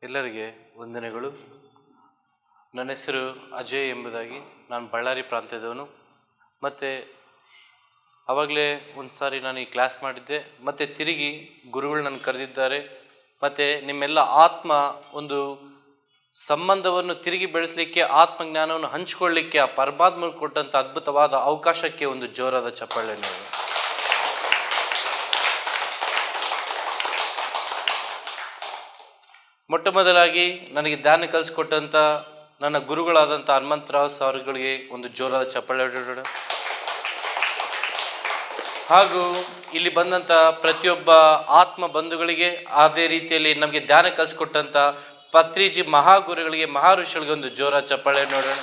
ಎಲ್ಲರಿಗೆ ವಂದನೆಗಳು. ನನ್ನ ಹೆಸರು ಅಜಯ್ ಎಂಬುದಾಗಿ. ನಾನು ಬಳ್ಳಾರಿ ಪ್ರಾಂತ್ಯದವನು. ಮತ್ತು ಆವಾಗಲೇ ಒಂದು ಸಾರಿ ನಾನು ಈ ಕ್ಲಾಸ್ ಮಾಡಿದ್ದೆ, ಮತ್ತು ತಿರುಗಿ ಗುರುಗಳು ನನ್ನ ಕರೆದಿದ್ದಾರೆ. ಮತ್ತು ನಿಮ್ಮೆಲ್ಲ ಆತ್ಮ ಒಂದು ಸಂಬಂಧವನ್ನು ತಿರುಗಿ ಬೆಳೆಸಲಿಕ್ಕೆ, ಆತ್ಮಜ್ಞಾನವನ್ನು ಹಂಚಿಕೊಳ್ಳಲಿಕ್ಕೆ ಆ ಪರಮಾತ್ಮ ಕೊಟ್ಟಂಥ ಅದ್ಭುತವಾದ ಅವಕಾಶಕ್ಕೆ ಒಂದು ಜೋರಾದ ಚಪ್ಪಾಳೆ ನೀವು. ಮೊಟ್ಟ ಮೊದಲಾಗಿ ನನಗೆ ಧ್ಯಾನ ಕಲಿಸ್ಕೊಟ್ಟಂಥ ನನ್ನ ಗುರುಗಳಾದಂಥ ಹನುಮಂತರಾವ್ ಸರ್ಗಳಿಗೆ ಒಂದು ಜೋರಾದ ಚಪ್ಪಾಳೆ ಹೊಡೆಯೋಣ. ಹಾಗೂ ಇಲ್ಲಿ ಬಂದಂಥ ಪ್ರತಿಯೊಬ್ಬ ಆತ್ಮ ಬಂಧುಗಳಿಗೆ, ಅದೇ ರೀತಿಯಲ್ಲಿ ನಮಗೆ ಧ್ಯಾನ ಕಲಿಸ್ಕೊಟ್ಟಂಥ ಪತ್ರಿಜಿ ಮಹಾಗುರುಗಳಿಗೆ, ಮಹಾಋಷಿಗಳಿಗೆ ಒಂದು ಜೋರಾದ ಚಪ್ಪಾಳೆ ನೋಡೋಣ.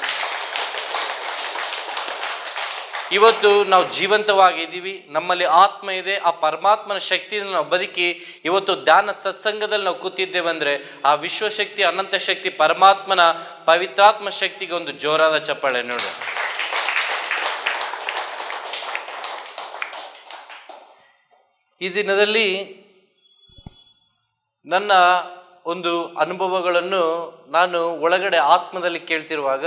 ಇವತ್ತು ನಾವು ಜೀವಂತವಾಗಿದ್ದೀವಿ, ನಮ್ಮಲ್ಲಿ ಆತ್ಮ ಇದೆ. ಆ ಪರಮಾತ್ಮನ ಶಕ್ತಿಯನ್ನು ನಾವು ಬದುಕಿ ಇವತ್ತು ಧ್ಯಾನ ಸತ್ಸಂಗದಲ್ಲಿ ನಾವು ಕೂತಿದ್ದೇವೆಂದರೆ ಆ ವಿಶ್ವಶಕ್ತಿ, ಅನಂತ ಶಕ್ತಿ, ಪರಮಾತ್ಮನ ಪವಿತ್ರಾತ್ಮ ಶಕ್ತಿಗೆ ಒಂದು ಜೋರಾದ ಚಪ್ಪಾಳೆ ನೋಡು. ಈ ದಿನದಲ್ಲಿ ನನ್ನ ಒಂದು ಅನುಭವಗಳನ್ನು ನಾನು ಒಳಗಡೆ ಆತ್ಮದಲ್ಲಿ ಕೇಳ್ತಿರುವಾಗ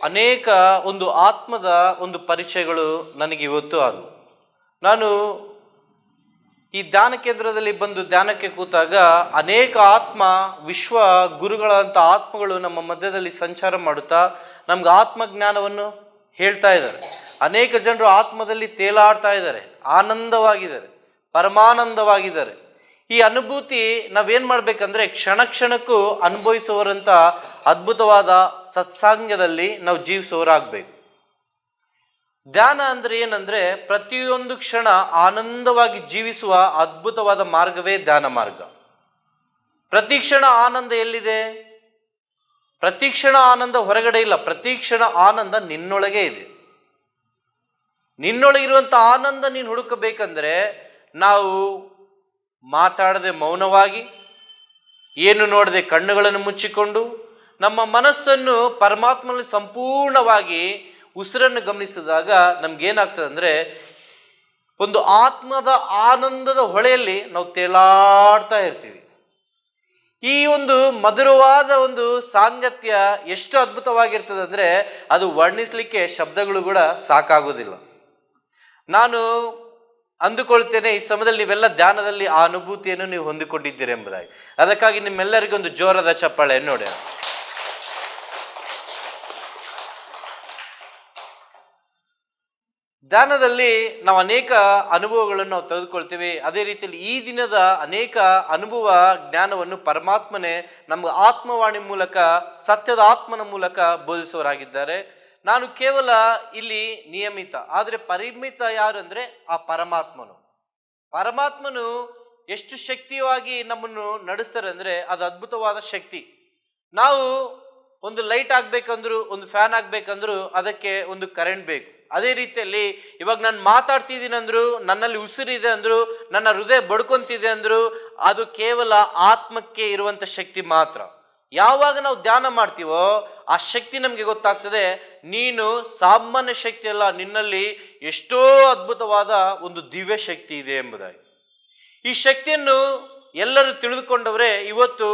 ಅನೇಕ ಒಂದು ಆತ್ಮದ ಒಂದು ಪರಿಚಯಗಳು ನನಗೆ ಇವತ್ತು ಆದವು. ನಾನು ಈ ಧ್ಯಾನ ಕೇಂದ್ರದಲ್ಲಿ ಬಂದು ಧ್ಯಾನಕ್ಕೆ ಕೂತಾಗ ಅನೇಕ ಆತ್ಮ, ವಿಶ್ವ ಗುರುಗಳಂಥ ಆತ್ಮಗಳು ನಮ್ಮ ಮಧ್ಯದಲ್ಲಿ ಸಂಚಾರ ಮಾಡುತ್ತಾ ನಮ್ಗೆ ಆತ್ಮಜ್ಞಾನವನ್ನು ಹೇಳ್ತಾ ಇದ್ದಾರೆ. ಅನೇಕ ಜನರು ಆತ್ಮದಲ್ಲಿ ತೇಲಾಡ್ತಾ ಇದ್ದಾರೆ, ಆನಂದವಾಗಿದ್ದಾರೆ, ಪರಮಾನಂದವಾಗಿದ್ದಾರೆ. ಈ ಅನುಭೂತಿ ನಾವೇನು ಮಾಡಬೇಕಂದ್ರೆ ಕ್ಷಣ ಕ್ಷಣಕ್ಕೂ ಅನುಭವಿಸುವರಂಥ ಅದ್ಭುತವಾದ ಸತ್ಸಾಂಗದಲ್ಲಿ ನಾವು ಜೀವಿಸುವರಾಗಬೇಕು. ಧ್ಯಾನ ಅಂದರೆ ಏನಂದರೆ ಪ್ರತಿಯೊಂದು ಕ್ಷಣ ಆನಂದವಾಗಿ ಜೀವಿಸುವ ಅದ್ಭುತವಾದ ಮಾರ್ಗವೇ ಧ್ಯಾನ ಮಾರ್ಗ. ಪ್ರತಿ ಕ್ಷಣ ಆನಂದ ಎಲ್ಲಿದೆ? ಪ್ರತಿ ಕ್ಷಣ ಆನಂದ ಹೊರಗಡೆ ಇಲ್ಲ, ಪ್ರತಿ ಕ್ಷಣ ಆನಂದ ನಿನ್ನೊಳಗೆ ಇದೆ. ನಿನ್ನೊಳಗಿರುವಂಥ ಆನಂದ ನೀನು ಹುಡುಕಬೇಕಂದ್ರೆ ನಾವು ಮಾತಾಡದೆ ಮೌನವಾಗಿ, ಏನು ನೋಡದೆ ಕಣ್ಣುಗಳನ್ನು ಮುಚ್ಚಿಕೊಂಡು ನಮ್ಮ ಮನಸ್ಸನ್ನು ಪರಮಾತ್ಮನಲ್ಲಿ ಸಂಪೂರ್ಣವಾಗಿ ಉಸಿರನ್ನು ಗಮನಿಸಿದಾಗ ನಮ್ಗೇನಾಗ್ತದೆ ಅಂದರೆ ಒಂದು ಆತ್ಮದ ಆನಂದದ ಹೊಳೆಯಲ್ಲಿ ನಾವು ತೇಲಾಡ್ತಾ ಇರ್ತೀವಿ. ಈ ಒಂದು ಮಧುರವಾದ ಒಂದು ಸಾಂಗತ್ಯ ಎಷ್ಟು ಅದ್ಭುತವಾಗಿರ್ತದೆ ಅಂದರೆ ಅದು ವರ್ಣಿಸಲಿಕ್ಕೆ ಶಬ್ದಗಳು ಕೂಡ ಸಾಕಾಗೋದಿಲ್ಲ. ನಾನು ಅಂದುಕೊಳ್ತೇನೆ ಈ ಸಮಯದಲ್ಲಿ ನೀವೆಲ್ಲ ಧ್ಯಾನದಲ್ಲಿ ಆ ಅನುಭೂತಿಯನ್ನು ನೀವು ಹೊಂದಿಕೊಂಡಿದ್ದೀರಿ ಎಂಬುದಾಗಿ. ಅದಕ್ಕಾಗಿ ನಿಮ್ಮೆಲ್ಲರಿಗೂ ಒಂದು ಜೋರಾದ ಚಪ್ಪಾಳೆ ನೋಡಿ. ಧ್ಯಾನದಲ್ಲಿ ನಾವು ಅನೇಕ ಅನುಭವಗಳನ್ನು ನಾವು ತೆಗೆದುಕೊಳ್ತೇವೆ. ಅದೇ ರೀತಿಯಲ್ಲಿ ಈ ದಿನದ ಅನೇಕ ಅನುಭವ ಜ್ಞಾನವನ್ನು ಪರಮಾತ್ಮನೇ ನಮ್ಗೆ ಆತ್ಮವಾಣಿ ಮೂಲಕ, ಸತ್ಯದ ಆತ್ಮನ ಮೂಲಕ ಬೋಧಿಸುವರಾಗಿದ್ದಾರೆ. ನಾನು ಕೇವಲ ಇಲ್ಲಿ ನಿಯಮಿತ, ಆದರೆ ಪರಿಮಿತ ಯಾರು ಅಂದರೆ ಆ ಪರಮಾತ್ಮನು. ಪರಮಾತ್ಮನು ಎಷ್ಟು ಶಕ್ತಿಯಾಗಿ ನಮ್ಮನ್ನು ನಡೆಸ್ತಾರೆ ಅಂದರೆ ಅದು ಅದ್ಭುತವಾದ ಶಕ್ತಿ. ನಾವು ಒಂದು ಲೈಟ್ ಆಗ್ಬೇಕಂದ್ರು, ಒಂದು ಫ್ಯಾನ್ ಆಗ್ಬೇಕಂದ್ರು ಅದಕ್ಕೆ ಒಂದು ಕರೆಂಟ್ ಬೇಕು. ಅದೇ ರೀತಿಯಲ್ಲಿ ಇವಾಗ ನಾನು ಮಾತಾಡ್ತಿದ್ದೀನಿ ಅಂದ್ರು, ನನ್ನಲ್ಲಿ ಉಸಿರಿದೆ ಅಂದ್ರು, ನನ್ನ ಹೃದಯ ಬಡ್ಕೊಂತಿದೆ ಅಂದ್ರು ಅದು ಕೇವಲ ಆತ್ಮಕ್ಕೆ ಇರುವಂಥ ಶಕ್ತಿ ಮಾತ್ರ. ಯಾವಾಗ ನಾವು ಧ್ಯಾನ ಮಾಡ್ತೀವೋ ಆ ಶಕ್ತಿ ನಮಗೆ ಗೊತ್ತಾಗ್ತದೆ, ನೀನು ಸಾಮಾನ್ಯ ಶಕ್ತಿ ಅಲ್ಲ, ನಿನ್ನಲ್ಲಿ ಎಷ್ಟೋ ಅದ್ಭುತವಾದ ಒಂದು ದಿವ್ಯ ಶಕ್ತಿ ಇದೆ ಎಂಬುದಾಗಿ. ಈ ಶಕ್ತಿಯನ್ನು ಎಲ್ಲರೂ ತಿಳಿದುಕೊಂಡವರೇ ಇವತ್ತು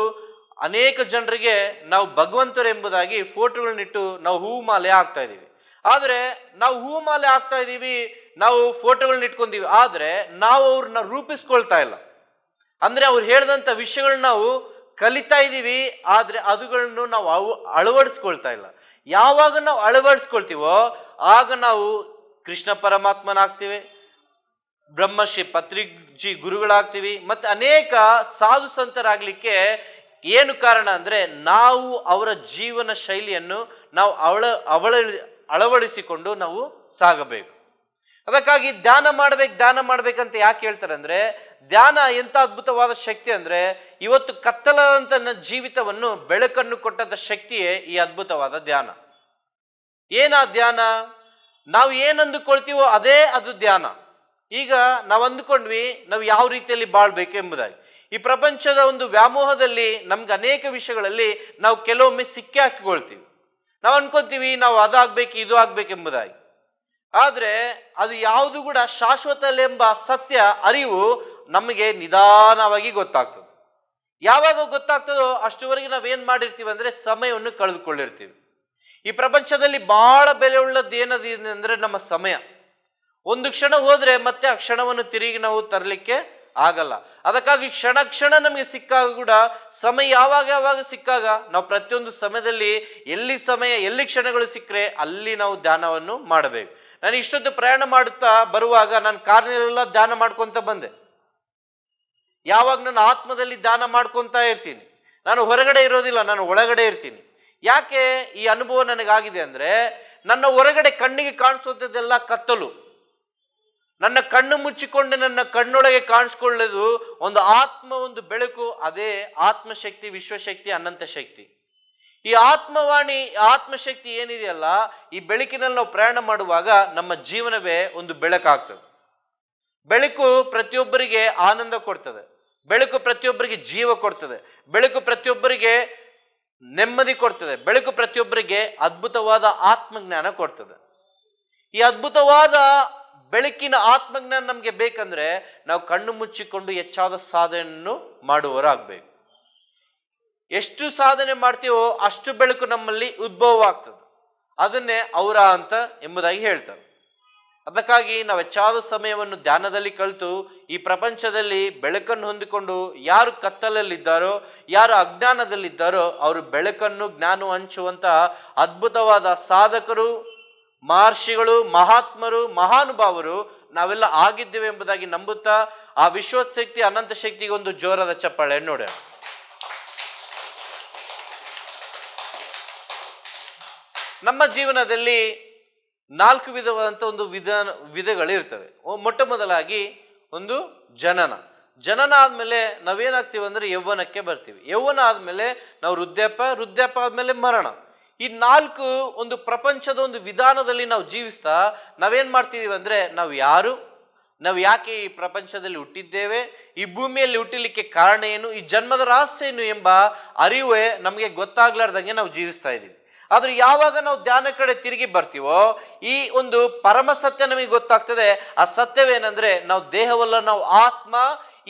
ಅನೇಕ ಜನರಿಗೆ ನಾವು ಭಗವಂತರು ಎಂಬುದಾಗಿ ಫೋಟೋಗಳನ್ನಿಟ್ಟು ನಾವು ಹೂ ಮಾಲೆ ಆಗ್ತಾ ಇದ್ದೀವಿ. ಆದರೆ ನಾವು ಹೂ ಮಾಲೆ ಆಗ್ತಾ ಇದ್ದೀವಿ, ನಾವು ಫೋಟೋಗಳನ್ನ ಇಟ್ಕೊಂತೀವಿ, ಆದರೆ ನಾವು ಅವ್ರನ್ನ ರೂಪಿಸ್ಕೊಳ್ತಾ ಇಲ್ಲ. ಅಂದ್ರೆ ಅವ್ರು ಹೇಳಿದಂಥ ವಿಷಯಗಳನ್ನ ನಾವು ಕಲಿತಾ ಇದ್ದೀವಿ, ಆದರೆ ಅದುಗಳನ್ನು ನಾವು ಅಳವಡಿಸ್ಕೊಳ್ತಾ ಇಲ್ಲ. ಯಾವಾಗ ನಾವು ಅಳವಡಿಸ್ಕೊಳ್ತೀವೋ ಆಗ ನಾವು ಕೃಷ್ಣ ಪರಮಾತ್ಮನಾಗ್ತೀವಿ, ಬ್ರಹ್ಮಶ್ರೀ ಪತ್ರಿಜಿ ಗುರುಗಳಾಗ್ತೀವಿ, ಮತ್ತೆ ಅನೇಕ ಸಾಧು ಸಂತರಾಗ್ಲಿಕ್ಕೆ ಏನು ಕಾರಣ ಅಂದ್ರೆ ನಾವು ಅವರ ಜೀವನ ಶೈಲಿಯನ್ನು ನಾವು ಅಳವಡಿಸಿಕೊಂಡು ನಾವು ಸಾಗಬೇಕು. ಅದಕ್ಕಾಗಿ ಧ್ಯಾನ ಮಾಡ್ಬೇಕಂತ ಯಾಕೆ ಹೇಳ್ತಾರೆ ಅಂದ್ರೆ, ಧ್ಯಾನ ಎಂತ ಅದ್ಭುತವಾದ ಶಕ್ತಿ ಅಂದ್ರೆ, ಇವತ್ತು ಕತ್ತಲಾದಂತ ಜೀವಿತವನ್ನು ಬೆಳಕನ್ನು ಕೊಟ್ಟಂತ ಶಕ್ತಿಯೇ ಈ ಅದ್ಭುತವಾದ ಧ್ಯಾನ. ಏನಾ ಧ್ಯಾನ? ನಾವು ಏನ್ ಅಂದುಕೊಳ್ತೀವೋ ಅದೇ ಅದು ಧ್ಯಾನ. ಈಗ ನಾವು ಅಂದುಕೊಂಡ್ವಿ ನಾವು ಯಾವ ರೀತಿಯಲ್ಲಿ ಬಾಳ್ಬೇಕು ಎಂಬುದಾಗಿ. ಈ ಪ್ರಪಂಚದ ಒಂದು ವ್ಯಾಮೋಹದಲ್ಲಿ ನಮ್ಗೆ ಅನೇಕ ವಿಷಯಗಳಲ್ಲಿ ನಾವು ಕೆಲವೊಮ್ಮೆ ಸಿಕ್ಕಿ ಹಾಕಿಕೊಳ್ತೀವಿ. ನಾವು ಅನ್ಕೊಂತೀವಿ ನಾವು ಅದಾಗ್ಬೇಕು ಇದು ಆಗ್ಬೇಕೆಂಬುದಾಗಿ. ಆದ್ರೆ ಅದು ಯಾವುದು ಕೂಡ ಶಾಶ್ವತ ಎಂಬ ಸತ್ಯ ಅರಿವು ನಮಗೆ ನಿಧಾನವಾಗಿ ಗೊತ್ತಾಗ್ತದೆ. ಯಾವಾಗ ಗೊತ್ತಾಗ್ತದೋ ಅಷ್ಟುವರೆಗೆ ನಾವೇನ್ ಮಾಡಿರ್ತೀವಿ ಅಂದ್ರೆ ಸಮಯವನ್ನು ಕಳೆದುಕೊಂಡಿರ್ತೀವಿ. ಈ ಪ್ರಪಂಚದಲ್ಲಿ ಬಹಳ ಬೆಲೆ ಉಳ್ಳದ್ದು ಏನದು ಅಂದ್ರೆ ನಮ್ಮ ಸಮಯ. ಒಂದು ಕ್ಷಣ ಹೋದ್ರೆ ಮತ್ತೆ ಆ ಕ್ಷಣವನ್ನು ತಿರುಗಿ ನಾವು ತರಲಿಕ್ಕೆ ಆಗಲ್ಲ. ಅದಕ್ಕಾಗಿ ಕ್ಷಣ ಕ್ಷಣ ನಮಗೆ ಸಿಕ್ಕಾಗ ಕೂಡ ಸಮಯ ಯಾವಾಗ ಸಿಕ್ಕಾಗ ನಾವು ಪ್ರತಿಯೊಂದು ಸಮಯದಲ್ಲಿ ಎಲ್ಲಿ ಸಮಯ ಎಲ್ಲಿ ಕ್ಷಣಗಳು ಸಿಕ್ಕರೆ ಅಲ್ಲಿ ನಾವು ಧ್ಯಾನವನ್ನು ಮಾಡಬೇಕು. ನಾನು ಇಷ್ಟೊತ್ತು ಪ್ರಯಾಣ ಮಾಡುತ್ತಾ ಬರುವಾಗ ನಾನು ಕಾರ್ನೆಲ್ಲ ಧ್ಯಾನ ಮಾಡ್ಕೊಂತ ಬಂದೆ. ಯಾವಾಗ ನಾನು ಆತ್ಮದಲ್ಲಿ ಧ್ಯಾನ ಮಾಡ್ಕೊಂತ ಇರ್ತೀನಿ, ನಾನು ಹೊರಗಡೆ ಇರೋದಿಲ್ಲ, ನಾನು ಒಳಗಡೆ ಇರ್ತೀನಿ. ಯಾಕೆ ಈ ಅನುಭವ ನನಗಾಗಿದೆ ಅಂದ್ರೆ, ನನ್ನ ಹೊರಗಡೆ ಕಣ್ಣಿಗೆ ಕಾಣಿಸುವಂಥದ್ದೆಲ್ಲ ಕತ್ತಲು. ನನ್ನ ಕಣ್ಣು ಮುಚ್ಚಿಕೊಂಡು ನನ್ನ ಕಣ್ಣೊಳಗೆ ಕಾಣಿಸ್ಕೊಳ್ಳೋದು ಒಂದು ಬೆಳಕು. ಅದೇ ಆತ್ಮಶಕ್ತಿ, ವಿಶ್ವಶಕ್ತಿ, ಅನಂತ ಶಕ್ತಿ. ಈ ಆತ್ಮವಾಣಿ, ಆತ್ಮಶಕ್ತಿ ಏನಿದೆಯಲ್ಲ, ಈ ಬೆಳಕಿನಲ್ಲಿ ನಾವು ಪ್ರಯಾಣ ಮಾಡುವಾಗ ನಮ್ಮ ಜೀವನವೇ ಒಂದು ಬೆಳಕಾಗ್ತದೆ. ಬೆಳಕು ಪ್ರತಿಯೊಬ್ಬರಿಗೆ ಆನಂದ ಕೊಡ್ತದೆ, ಬೆಳಕು ಪ್ರತಿಯೊಬ್ಬರಿಗೆ ಜೀವ ಕೊಡ್ತದೆ, ಬೆಳಕು ಪ್ರತಿಯೊಬ್ಬರಿಗೆ ನೆಮ್ಮದಿ ಕೊಡ್ತದೆ, ಬೆಳಕು ಪ್ರತಿಯೊಬ್ಬರಿಗೆ ಅದ್ಭುತವಾದ ಆತ್ಮಜ್ಞಾನ ಕೊಡ್ತದೆ. ಈ ಅದ್ಭುತವಾದ ಬೆಳಕಿನ ಆತ್ಮಜ್ಞಾನ ನಮಗೆ ಬೇಕಂದ್ರೆ ನಾವು ಕಣ್ಣು ಮುಚ್ಚಿಕೊಂಡು ಹೆಚ್ಚಾದ ಸಾಧನೆಯನ್ನು ಮಾಡುವವರಾಗಬೇಕು. ಎಷ್ಟು ಸಾಧನೆ ಮಾಡ್ತೀವೋ ಅಷ್ಟು ಬೆಳಕು ನಮ್ಮಲ್ಲಿ ಉದ್ಭವ ಆಗ್ತದೆ. ಅದನ್ನೇ ಔರ ಅಂತ ಎಂಬುದಾಗಿ ಹೇಳ್ತಾರೆ. ಅದಕ್ಕಾಗಿ ನಾವು ಹೆಚ್ಚಾದ ಸಮಯವನ್ನು ಧ್ಯಾನದಲ್ಲಿ ಕಲಿತು ಈ ಪ್ರಪಂಚದಲ್ಲಿ ಬೆಳಕನ್ನು ಹೊಂದಿಕೊಂಡು ಯಾರು ಕತ್ತಲಲ್ಲಿದ್ದಾರೋ, ಯಾರು ಅಜ್ಞಾನದಲ್ಲಿದ್ದಾರೋ ಅವರು ಬೆಳಕನ್ನು ಜ್ಞಾನ ಹಂಚುವಂತ ಅದ್ಭುತವಾದ ಸಾಧಕರು, ಮಹರ್ಷಿಗಳು, ಮಹಾತ್ಮರು, ಮಹಾನುಭಾವರು ನಾವೆಲ್ಲ ಆಗಿದ್ದೇವೆ ಎಂಬುದಾಗಿ ನಂಬುತ್ತಾ ಆ ವಿಶ್ವಶಕ್ತಿ, ಅನಂತ ಶಕ್ತಿಗೆ ಒಂದು ಜೋರಾದ ಚಪ್ಪಾಳೆ ನೋಡೋಣ. ನಮ್ಮ ಜೀವನದಲ್ಲಿ 4 ವಿಧವಾದಂಥ ಒಂದು ವಿಧಗಳಿರ್ತವೆ. ಮೊಟ್ಟ ಮೊದಲಾಗಿ ಒಂದು ಜನನ ಆದ್ಮೇಲೆ ನಾವೇನಾಗ್ತೀವಿ ಅಂದ್ರೆ ಯೌವನಕ್ಕೆ ಬರ್ತೀವಿ. ಯೌವನ ಆದ್ಮೇಲೆ ನಾವು ವೃದ್ಧಾಪ್ಯ ಆದ್ಮೇಲೆ ಮರಣ. ಈ 4 ಒಂದು ಪ್ರಪಂಚದ ಒಂದು ವಿಧಾನದಲ್ಲಿ ನಾವು ಜೀವಿಸ್ತಾ ನಾವೇನ್ ಮಾಡ್ತಿದೀವಿ ಅಂದ್ರೆ, ನಾವು ಯಾಕೆ ಈ ಪ್ರಪಂಚದಲ್ಲಿ ಹುಟ್ಟಿದ್ದೇವೆ, ಈ ಭೂಮಿಯಲ್ಲಿ ಹುಟ್ಟಲಿಕ್ಕೆ ಕಾರಣ ಏನು, ಈ ಜನ್ಮದ ರಹಸ್ಯ ಏನು ಎಂಬ ಅರಿವೇ ನಮಗೆ ಗೊತ್ತಾಗ್ಲಾರ್ದಂಗೆ ನಾವು ಜೀವಿಸ್ತಾ ಇದ್ದೀವಿ. ಆದ್ರೆ ಯಾವಾಗ ನಾವು ಧ್ಯಾನ ಕಡೆ ತಿರುಗಿ ಬರ್ತೀವೋ ಈ ಒಂದು ಪರಮ ಸತ್ಯ ನಮಗೆ ಗೊತ್ತಾಗ್ತದೆ. ಆ ಸತ್ಯವೇನಂದ್ರೆ, ನಾವು ದೇಹವಲ್ಲ, ನಾವು ಆತ್ಮ.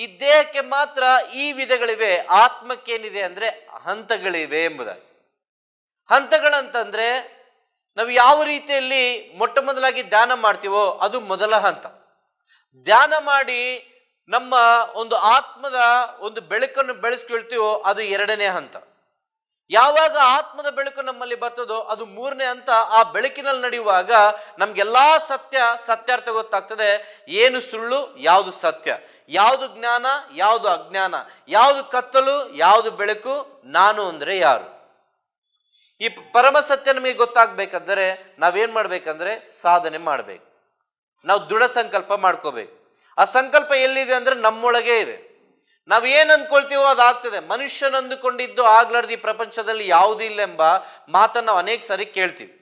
ಈ ದೇಹಕ್ಕೆ ಮಾತ್ರ ಈ ವಿಧಗಳಿವೆ, ಆತ್ಮಕ್ಕೇನಿದೆ ಅಂದ್ರೆ ಹಂತಗಳಿವೆ ಎಂಬುದಾಗಿ. ಹಂತಗಳಂತಂದ್ರೆ ನಾವು ಯಾವ ರೀತಿಯಲ್ಲಿ ಮೊಟ್ಟ ಮೊದಲಾಗಿ ಧ್ಯಾನ ಮಾಡ್ತೀವೋ ಅದು ಮೊದಲ ಹಂತ. ಧ್ಯಾನ ಮಾಡಿ ನಮ್ಮ ಒಂದು ಆತ್ಮದ ಒಂದು ಬೆಳಕನ್ನು ಬೆಳೆಸ್ಕೊಳ್ತೀವೋ ಅದು 2ನೇ ಹಂತ. ಯಾವಾಗ ಆತ್ಮದ ಬೆಳಕು ನಮ್ಮಲ್ಲಿ ಬರ್ತದೋ ಅದು 3ನೇ ಹಂತ. ಆ ಬೆಳಕಿನಲ್ಲಿ ನಡೆಯುವಾಗ ನಮ್ಗೆಲ್ಲಾ ಸತ್ಯಾರ್ಥ ಗೊತ್ತಾಗ್ತದೆ. ಏನು ಸುಳ್ಳು, ಯಾವುದು ಸತ್ಯ, ಯಾವುದು ಜ್ಞಾನ, ಯಾವುದು ಅಜ್ಞಾನ, ಯಾವುದು ಕತ್ತಲು, ಯಾವುದು ಬೆಳಕು, ನಾನು ಅಂದ್ರೆ ಯಾರು. ಈ ಪರಮ ಸತ್ಯ ನಮಗೆ ಗೊತ್ತಾಗ್ಬೇಕಂದ್ರೆ ನಾವೇನ್ ಮಾಡ್ಬೇಕಂದ್ರೆ ಸಾಧನೆ ಮಾಡ್ಬೇಕು. ನಾವು ದೃಢ ಸಂಕಲ್ಪ ಮಾಡ್ಕೋಬೇಕು. ಆ ಸಂಕಲ್ಪ ಎಲ್ಲಿದೆ ಅಂದ್ರೆ ನಮ್ಮೊಳಗೆ ಇದೆ. ನಾವ್ ಏನ್ ಅಂದ್ಕೊಳ್ತೀವೋ ಅದಾಗ್ತದೆ. ಮನುಷ್ಯನ ಅಂದುಕೊಂಡಿದ್ದು ಆಗ್ಲಾರ್ದು ಈ ಪ್ರಪಂಚದಲ್ಲಿ ಯಾವುದೂ ಇಲ್ಲ ಎಂಬ ಮಾತನ್ನ ನಾವು ಅನೇಕ ಸಾರಿ ಕೇಳ್ತೀವಿ.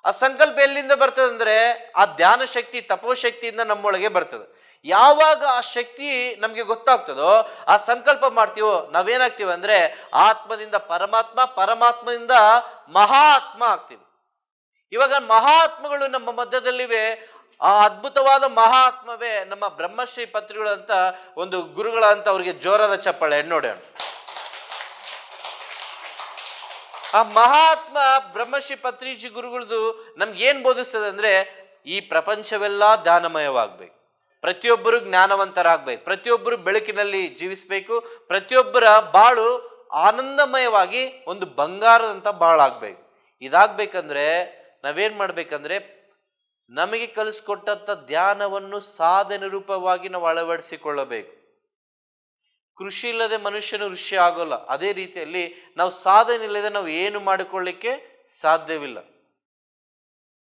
ಆ ಸಂಕಲ್ಪ ಎಲ್ಲಿಂದ ಬರ್ತದೆ ಅಂದ್ರೆ ಆ ಧ್ಯಾನ ಶಕ್ತಿ, ತಪೋಶಕ್ತಿಯಿಂದ ನಮ್ಮೊಳಗೆ ಬರ್ತದೆ. ಯಾವಾಗ ಆ ಶಕ್ತಿ ನಮ್ಗೆ ಗೊತ್ತಾಗ್ತದೋ ಆ ಸಂಕಲ್ಪ ಮಾಡ್ತೀವೋ ನಾವೇನಾಗ್ತೀವಿ ಅಂದ್ರೆ ಆತ್ಮದಿಂದ ಪರಮಾತ್ಮ, ಪರಮಾತ್ಮದಿಂದ ಮಹಾತ್ಮ ಆಗ್ತೀವಿ. ಇವಾಗ ಮಹಾತ್ಮಗಳು ನಮ್ಮ ಮಧ್ಯದಲ್ಲಿವೆ. ಆ ಅದ್ಭುತವಾದ ಮಹಾತ್ಮವೇ ನಮ್ಮ ಬ್ರಹ್ಮಶ್ರೀ ಪತ್ರಿಗಳಂತ ಒಂದು ಗುರುಗಳಂತ ಅವ್ರಿಗೆ ಜೋರಾದ ಚಪ್ಪಾಳೆ ನೋಡೋಣ. ಆ ಮಹಾತ್ಮ ಬ್ರಹ್ಮಶ್ರೀ ಪತ್ರಿಜಿ ಗುರುಗಳದು ನಮ್ಗೆ ಏನ್ ಬೋಧಿಸ್ತದೆ ಅಂದ್ರೆ, ಈ ಪ್ರಪಂಚವೆಲ್ಲ ಧ್ಯಾನಮಯವಾಗ್ಬೇಕು, ಪ್ರತಿಯೊಬ್ಬರು ಜ್ಞಾನವಂತರಾಗ್ಬೇಕು, ಪ್ರತಿಯೊಬ್ಬರು ಬೆಳಕಿನಲ್ಲಿ ಜೀವಿಸ್ಬೇಕು, ಪ್ರತಿಯೊಬ್ಬರ ಬಾಳು ಆನಂದಮಯವಾಗಿ ಒಂದು ಬಂಗಾರದಂತ ಬಾಳಾಗ್ಬೇಕು. ಇದಾಗ್ಬೇಕಂದ್ರೆ ನಾವೇನ್ ಮಾಡ್ಬೇಕಂದ್ರೆ ನಮಗೆ ಕಲಿಸ್ಕೊಟ್ಟಂತ ಧ್ಯಾನವನ್ನು ಸಾಧನೆ ರೂಪವಾಗಿ ನಾವು ಅಳವಡಿಸಿಕೊಳ್ಳಬೇಕು. ಕೃಷಿ ಇಲ್ಲದೆ ಮನುಷ್ಯನು ಋಷಿ ಆಗೋಲ್ಲ. ಅದೇ ರೀತಿಯಲ್ಲಿ ನಾವು ಸಾಧನೆ ಇಲ್ಲದೆ ನಾವು ಏನು ಮಾಡಿಕೊಳ್ಳಿಕ್ಕೆ ಸಾಧ್ಯವಿಲ್ಲ.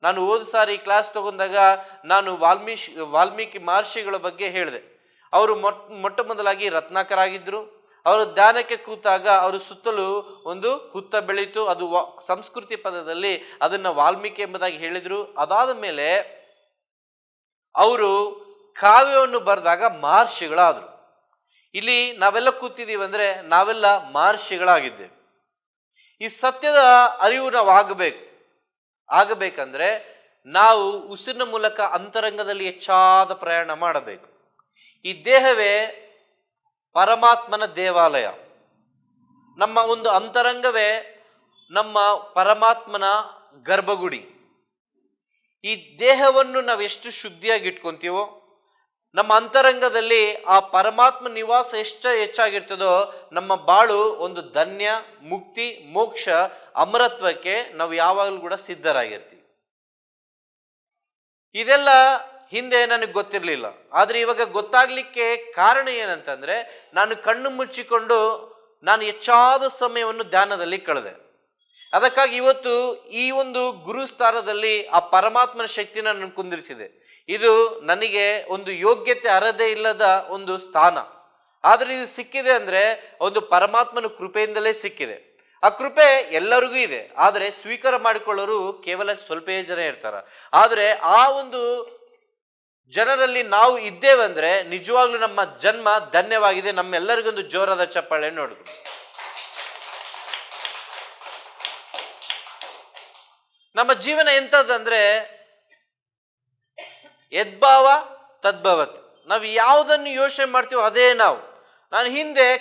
ನಾನು ಹೋದ ಸಾರಿ ಕ್ಲಾಸ್ ತಗೊಂಡಾಗ ನಾನು ವಾಲ್ಮೀಕಿ ಮಹರ್ಷಿಗಳ ಬಗ್ಗೆ ಹೇಳಿದೆ. ಅವರು ಮೊಟ್ಟ ಮೊದಲಾಗಿ ರತ್ನಾಕರಾಗಿದ್ರು. ಅವರು ಧ್ಯಾನಕ್ಕೆ ಕೂತಾಗ ಅವರು ಸುತ್ತಲೂ ಒಂದು ಹುತ್ತ ಬೆಳೀತು. ಅದು ಸಂಸ್ಕೃತಿ ಪದದಲ್ಲಿ ಅದನ್ನ ವಾಲ್ಮೀಕಿ ಎಂಬುದಾಗಿ ಹೇಳಿದ್ರು. ಅದಾದ ಮೇಲೆ ಅವರು ಕಾವ್ಯವನ್ನು ಬರೆದಾಗ ಮಹರ್ಷಿಗಳಾದ್ರು. ಇಲ್ಲಿ ನಾವೆಲ್ಲ ಕೂತಿದ್ದೀವಿ ಅಂದ್ರೆ ನಾವೆಲ್ಲ ಮಹರ್ಷಿಗಳಾಗಿದ್ದೇವೆ. ಈ ಸತ್ಯದ ಅರಿವು ನಾವು ಆಗಬೇಕಂದ್ರೆ ನಾವು ಉಸಿರಿನ ಮೂಲಕ ಅಂತರಂಗದಲ್ಲಿ ಹೆಚ್ಚಾದ ಪ್ರಯಾಣ ಮಾಡಬೇಕು. ಈ ದೇಹವೇ ಪರಮಾತ್ಮನ ದೇವಾಲಯ. ನಮ್ಮ ಒಂದು ಅಂತರಂಗವೇ ನಮ್ಮ ಪರಮಾತ್ಮನ ಗರ್ಭಗುಡಿ. ಈ ದೇಹವನ್ನು ನಾವು ಎಷ್ಟು ಶುದ್ಧಿಯಾಗಿ ಇಟ್ಕೊಂತೀವೋ, ನಮ್ಮ ಅಂತರಂಗದಲ್ಲಿ ಆ ಪರಮಾತ್ಮ ನಿವಾಸ ಹೆಚ್ಚಾಗಿರ್ತದೋ ನಮ್ಮ ಬಾಳು ಒಂದು ಧನ್ಯ, ಮುಕ್ತಿ, ಮೋಕ್ಷ, ಅಮರತ್ವಕ್ಕೆ ನಾವು ಯಾವಾಗಲೂ ಕೂಡ ಸಿದ್ಧರಾಗಿರ್ತೀವಿ. ಇದೆಲ್ಲ ಹಿಂದೆ ನನಗೆ ಗೊತ್ತಿರಲಿಲ್ಲ. ಆದರೆ ಇವಾಗ ಗೊತ್ತಾಗ್ಲಿಕ್ಕೆ ಕಾರಣ ಏನಂತಂದ್ರೆ, ನಾನು ಕಣ್ಣು ಮುಚ್ಚಿಕೊಂಡು ನಾನು ಹೆಚ್ಚಾದ ಸಮಯವನ್ನು ಧ್ಯಾನದಲ್ಲಿ ಕಳೆದೆ. ಅದಕ್ಕಾಗಿ ಇವತ್ತು ಈ ಒಂದು ಗುರುಸ್ಥಾನದಲ್ಲಿ ಆ ಪರಮಾತ್ಮನ ಶಕ್ತಿನ ನಾನು ಕುಂದಿರಿಸಿದೆ. ಇದು ನನಗೆ ಒಂದು ಯೋಗ್ಯತೆ ಅರ್ಹತೆ ಇಲ್ಲದ ಒಂದು ಸ್ಥಾನ. ಆದ್ರೆ ಇದು ಸಿಕ್ಕಿದೆ ಅಂದ್ರೆ ಒಂದು ಪರಮಾತ್ಮನ ಕೃಪೆಯಿಂದಲೇ ಸಿಕ್ಕಿದೆ. ಆ ಕೃಪೆ ಎಲ್ಲರಿಗೂ ಇದೆ, ಆದರೆ ಸ್ವೀಕಾರ ಮಾಡಿಕೊಳ್ಳೋರು ಕೇವಲ ಸ್ವಲ್ಪೇ ಜನ ಇರ್ತಾರ. ಆದ್ರೆ ಆ ಒಂದು ಜನರಲ್ಲಿ ನಾವು ಇದ್ದೇವಂದ್ರೆ ನಿಜವಾಗ್ಲೂ ನಮ್ಮ ಜನ್ಮ ಧನ್ಯವಾಗಿದೆ. ನಮ್ಮೆಲ್ಲರಿಗೊಂದು ಜೋರಾದ ಚಪ್ಪಾಳೆ ನೋಡಿದ್ರು. ನಮ್ಮ ಜೀವನ ಎಂಥದ್ದಂದ್ರೆ ಯದ್ಭಾವ ತದ್ಭವತ್. ನಾವು ಯಾವುದನ್ನು ಯೋಚನೆ ಮಾಡ್ತೀವೋ ಅದೇ ನಾವು. ನಾನು ಹಿಂದೆ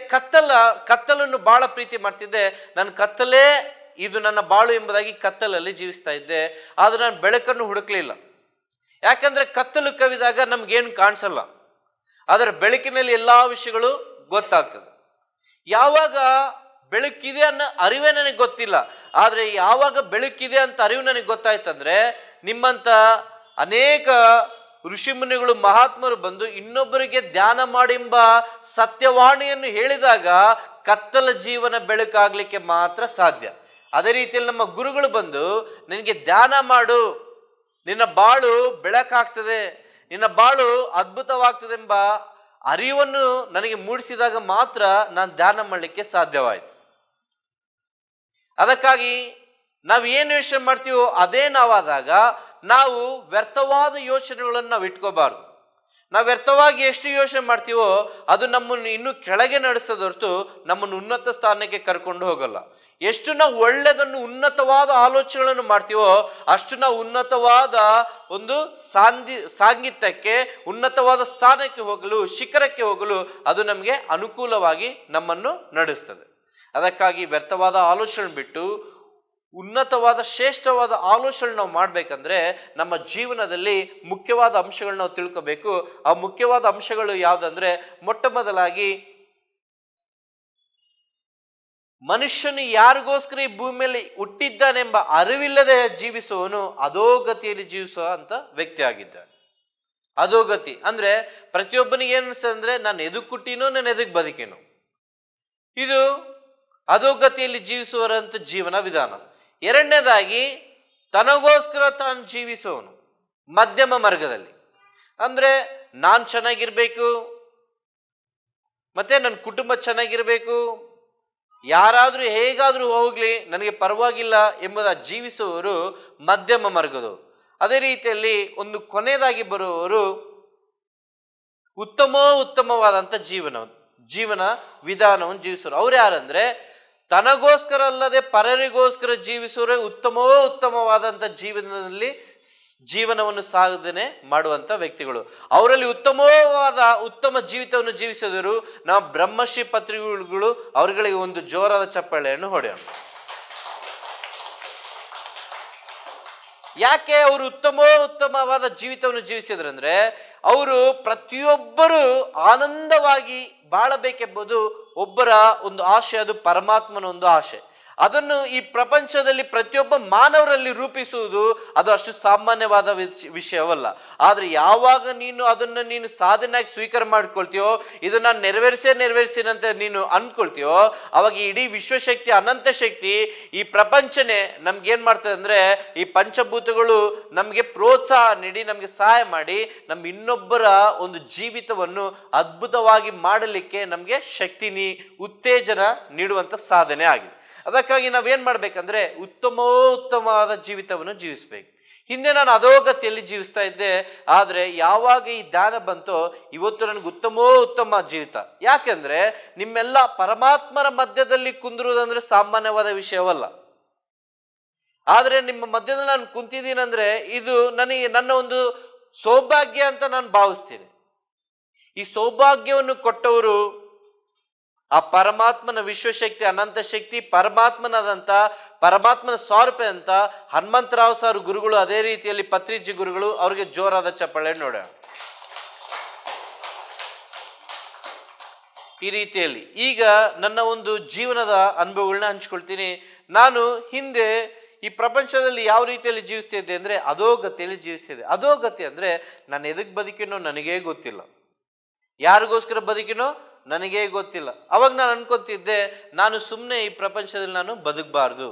ಕತ್ತಲನ್ನು ಬಹಳ ಪ್ರೀತಿ ಮಾಡ್ತಿದ್ದೆ. ನನ್ನ ಕತ್ತಲೇ ಇದು ನನ್ನ ಬಾಳು ಎಂಬುದಾಗಿ ಕತ್ತಲಲ್ಲಿ ಜೀವಿಸ್ತಾ ಇದ್ದೆ. ಆದ್ರೆ ನಾನು ಬೆಳಕನ್ನು ಹುಡುಕ್ಲಿಲ್ಲ. ಯಾಕಂದ್ರೆ ಕತ್ತಲು ಕವಿದಾಗ ನಮ್ಗೇನು ಕಾಣಿಸಲ್ಲ, ಆದರೆ ಬೆಳಕಿನಲ್ಲಿ ಎಲ್ಲಾ ವಿಷಯಗಳು ಗೊತ್ತಾಗ್ತದೆ. ಯಾವಾಗ ಬೆಳಕಿದೆ ಅನ್ನೋ ಅರಿವೇ ನನಗೆ ಗೊತ್ತಿಲ್ಲ, ಆದ್ರೆ ಯಾವಾಗ ಬೆಳಕಿದೆ ಅಂತ ಅರಿವು ನನಗೆ ಗೊತ್ತಾಯ್ತಂದ್ರೆ ನಿಮ್ಮಂತ ಅನೇಕ ಋಷಿಮುನಿಗಳು, ಮಹಾತ್ಮರು ಬಂದು ಇನ್ನೊಬ್ಬರಿಗೆ ಧ್ಯಾನ ಮಾಡೆಂಬ ಸತ್ಯವಾಣಿಯನ್ನು ಹೇಳಿದಾಗ ಕತ್ತಲ ಜೀವನ ಬೆಳಕಾಗ್ಲಿಕ್ಕೆ ಮಾತ್ರ ಸಾಧ್ಯ. ಅದೇ ರೀತಿಯಲ್ಲಿ ನಮ್ಮ ಗುರುಗಳು ಬಂದು ನಿನಗೆ ಧ್ಯಾನ ಮಾಡು, ನಿನ್ನ ಬಾಳು ಬೆಳಕಾಗ್ತದೆ, ನಿನ್ನ ಬಾಳು ಅದ್ಭುತವಾಗ್ತದೆ ಎಂಬ ಅರಿವನ್ನು ನನಗೆ ಮೂಡಿಸಿದಾಗ ಮಾತ್ರ ನಾನು ಧ್ಯಾನ ಮಾಡಲಿಕ್ಕೆ ಸಾಧ್ಯವಾಯಿತು. ಅದಕ್ಕಾಗಿ ನಾವು ಏನು ಯೋಚನೆ ಮಾಡ್ತೀವೋ ಅದೇ ನಾವಾದಾಗ ನಾವು ವ್ಯರ್ಥವಾದ ಯೋಚನೆಗಳನ್ನು ನಾವು ಇಟ್ಕೋಬಾರ್ದು. ನಾವು ವ್ಯರ್ಥವಾಗಿ ಎಷ್ಟು ಯೋಚನೆ ಮಾಡ್ತೀವೋ ಅದು ನಮ್ಮನ್ನು ಇನ್ನೂ ಕೆಳಗೆ ನಡೆಸೋದು ಹೊರತು ನಮ್ಮನ್ನು ಉನ್ನತ ಸ್ಥಾನಕ್ಕೆ ಕರ್ಕೊಂಡು ಹೋಗಲ್ಲ. ಎಷ್ಟು ನಾವು ಒಳ್ಳೆದನ್ನು ಉನ್ನತವಾದ ಆಲೋಚನೆಗಳನ್ನು ಮಾಡ್ತೀವೋ ಅಷ್ಟು ನಾವು ಉನ್ನತವಾದ ಒಂದು ಸಾಂಗಿತ್ಯಕ್ಕೆ, ಉನ್ನತವಾದ ಸ್ಥಾನಕ್ಕೆ ಹೋಗಲು, ಶಿಖರಕ್ಕೆ ಹೋಗಲು ಅದು ನಮಗೆ ಅನುಕೂಲವಾಗಿ ನಮ್ಮನ್ನು ನಡೆಸ್ತದೆ. ಅದಕ್ಕಾಗಿ ವ್ಯರ್ಥವಾದ ಆಲೋಚನೆ ಬಿಟ್ಟು ಉನ್ನತವಾದ ಶ್ರೇಷ್ಠವಾದ ಆಲೋಚನೆ ನಾವು ಮಾಡ್ಬೇಕಂದ್ರೆ ನಮ್ಮ ಜೀವನದಲ್ಲಿ ಮುಖ್ಯವಾದ ಅಂಶಗಳನ್ನ ನಾವು ತಿಳ್ಕೋಬೇಕು. ಆ ಮುಖ್ಯವಾದ ಅಂಶಗಳು ಯಾವುದಂದ್ರೆ, ಮೊಟ್ಟ ಮೊದಲಾಗಿ ಮನುಷ್ಯನು ಯಾರಿಗೋಸ್ಕರ ಈ ಭೂಮಿಯಲ್ಲಿ ಹುಟ್ಟಿದ್ದಾನೆಂಬ ಅರಿವಿಲ್ಲದೆ ಜೀವಿಸುವವನು ಅಧೋಗತಿಯಲ್ಲಿ ಜೀವಿಸುವ ಅಂತ ವ್ಯಕ್ತಿ ಆಗಿದ್ದಾನೆ. ಅಧೋಗತಿ ಅಂದ್ರೆ ಪ್ರತಿಯೊಬ್ಬನಿಗೆ ಏನ್ ಅನ್ಸ್ತದೆ ಅಂದ್ರೆ, ನಾನು ಎದಕ್ ಹುಟ್ಟಿನೋ, ನಾನು ಎದಕ್ ಬದುಕೇನೋ. ಇದು ಅಧೋಗತಿಯಲ್ಲಿ ಜೀವಿಸುವರಂತ ಜೀವನ ವಿಧಾನ. ಎರಡನೇದಾಗಿ ತನಗೋಸ್ಕರ ತಾನು ಜೀವಿಸುವವನು ಮಧ್ಯಮ ಮಾರ್ಗದಲ್ಲಿ. ಅಂದ್ರೆ ನಾನು ಚೆನ್ನಾಗಿರ್ಬೇಕು, ಮತ್ತೆ ನನ್ನ ಕುಟುಂಬ ಚೆನ್ನಾಗಿರ್ಬೇಕು, ಯಾರಾದ್ರೂ ಹೇಗಾದ್ರೂ ಹೋಗ್ಲಿ ನನಗೆ ಪರವಾಗಿಲ್ಲ ಎಂಬುದ ಜೀವಿಸುವವರು ಮಧ್ಯಮ ಮಾರ್ಗದವರು. ಅದೇ ರೀತಿಯಲ್ಲಿ ಒಂದು ಕೊನೆಯದಾಗಿ ಬರುವವರು ಉತ್ತಮವಾದಂಥ ಜೀವನ ವಿಧಾನವನ್ನು ಜೀವಿಸೋರು. ಅವ್ರು ಯಾರಂದ್ರೆ ತನಗೋಸ್ಕರ ಅಲ್ಲದೆ ಪರರಿಗೋಸ್ಕರ ಜೀವಿಸೋರೆ ಉತ್ತಮವಾದಂಥ ಜೀವನವನ್ನು ಸಾಧನೆ ಮಾಡುವಂತ ವ್ಯಕ್ತಿಗಳು. ಅವರಲ್ಲಿ ಉತ್ತಮ ಜೀವಿತವನ್ನು ಜೀವಿಸಿದರು ನಾವು ಬ್ರಹ್ಮಶ್ರೀ ಪತ್ರಿಕೆಗಳು. ಅವರುಗಳಿಗೆ ಒಂದು ಜೋರಾದ ಚಪ್ಪಾಳೆಯನ್ನು ಹೊಡೆಯೋಣ. ಯಾಕೆ ಅವರು ಉತ್ತಮವಾದ ಜೀವಿತವನ್ನು ಜೀವಿಸಿದ್ರಂದ್ರೆ, ಅವರು ಪ್ರತಿಯೊಬ್ಬರು ಆನಂದವಾಗಿ ಬಾಳಬೇಕೆಂಬುದು ಒಬ್ಬರ ಒಂದು ಆಶೆ, ಅದು ಪರಮಾತ್ಮನ ಒಂದು ಆಶೆ. ಅದನ್ನು ಈ ಪ್ರಪಂಚದಲ್ಲಿ ಪ್ರತಿಯೊಬ್ಬ ಮಾನವರಲ್ಲಿ ರೂಪಿಸುವುದು ಅದು ಅಷ್ಟು ಸಾಮಾನ್ಯವಾದ ವಿಷಯವಲ್ಲ. ಆದ್ರೆ ಯಾವಾಗ ನೀನು ಸಾಧನೆಯಾಗಿ ಸ್ವೀಕಾರ ಮಾಡ್ಕೊಳ್ತೀಯೋ, ಇದು ನಾನು ನೆರವೇರಿಸಿನಂತ ನೀನು ಅನ್ಕೊಳ್ತೀಯೋ, ಅವಾಗ ಇಡೀ ವಿಶ್ವಶಕ್ತಿ, ಅನಂತ ಶಕ್ತಿ, ಈ ಪ್ರಪಂಚನೇ ನಮ್ಗೆ ಏನ್ ಮಾಡ್ತದೆ ಅಂದ್ರೆ, ಈ ಪಂಚಭೂತಗಳು ನಮ್ಗೆ ಪ್ರೋತ್ಸಾಹ ನೀಡಿ, ನಮ್ಗೆ ಸಹಾಯ ಮಾಡಿ, ನಮ್ ಇನ್ನೊಬ್ಬರ ಒಂದು ಜೀವಿತವನ್ನು ಅದ್ಭುತವಾಗಿ ಮಾಡಲಿಕ್ಕೆ ನಮ್ಗೆ ಉತ್ತೇಜನ ನೀಡುವಂತ ಸಾಧನೆ ಆಗಿದೆ. ಅದಕ್ಕಾಗಿ ನಾವೇನ್ ಮಾಡ್ಬೇಕಂದ್ರೆ ಉತ್ತಮವಾದ ಜೀವಿತವನ್ನು ಜೀವಿಸ್ಬೇಕು. ಹಿಂದೆ ನಾನು ಅಧೋಗತಿಯಲ್ಲಿ ಜೀವಿಸ್ತಾ ಇದ್ದೆ, ಆದ್ರೆ ಯಾವಾಗ ಈ ಧ್ಯಾನ ಬಂತೋ ಇವತ್ತು ನನಗೆ ಉತ್ತಮ ಜೀವಿತ. ಯಾಕೆಂದ್ರೆ ನಿಮ್ಮೆಲ್ಲ ಪರಮಾತ್ಮರ ಮಧ್ಯದಲ್ಲಿ ಕುಂದಿರುವುದಂದ್ರೆ ಸಾಮಾನ್ಯವಾದ ವಿಷಯವಲ್ಲ. ಆದ್ರೆ ನಿಮ್ಮ ಮಧ್ಯದಲ್ಲಿ ನಾನು ಕುಂತಿದ್ದೀನಂದ್ರೆ ಇದು ನನ್ನ ಒಂದು ಸೌಭಾಗ್ಯ ಅಂತ ನಾನು ಭಾವಿಸ್ತೀನಿ. ಈ ಸೌಭಾಗ್ಯವನ್ನು ಕೊಟ್ಟವರು ಆ ಪರಮಾತ್ಮನ ವಿಶ್ವಶಕ್ತಿ, ಅನಂತ ಶಕ್ತಿ, ಪರಮಾತ್ಮನ ಸ್ವರೂಪ ಅಂತ ಹನುಮಂತರಾವ್ ಸರ್ ಗುರುಗಳು, ಅದೇ ರೀತಿಯಲ್ಲಿ ಪತ್ರಿಜಿ ಗುರುಗಳು, ಅವ್ರಿಗೆ ಜೋರಾದ ಚಪ್ಪಾಳೆ ನೋಡೋಣ. ಈ ರೀತಿಯಲ್ಲಿ ಈಗ ನನ್ನ ಒಂದು ಜೀವನದ ಅನುಭವಗಳನ್ನ ಹಂಚ್ಕೊಳ್ತೀನಿ. ನಾನು ಹಿಂದೆ ಈ ಪ್ರಪಂಚದಲ್ಲಿ ಯಾವ ರೀತಿಯಲ್ಲಿ ಜೀವಿಸ್ತಿದ್ದೆ ಅಂದ್ರೆ ಅಧೋಗತಿಯಲ್ಲಿ ಜೀವಿಸ್ತಿದ್ದೆ. ಅಧೋಗತಿ ಅಂದ್ರೆ ನಾನು ಎದಕ್ ಬದುಕಿನೋ ನನಗೇ ಗೊತ್ತಿಲ್ಲ, ಯಾರಿಗೋಸ್ಕರ ಬದುಕಿನೋ ನನಗೇ ಗೊತ್ತಿಲ್ಲ. ಅವಾಗ ನಾನು ಅನ್ಕೊತಿದ್ದೆ, ನಾನು ಸುಮ್ಮನೆ ಈ ಪ್ರಪಂಚದಲ್ಲಿ ನಾನು ಬದುಕಬಾರ್ದು.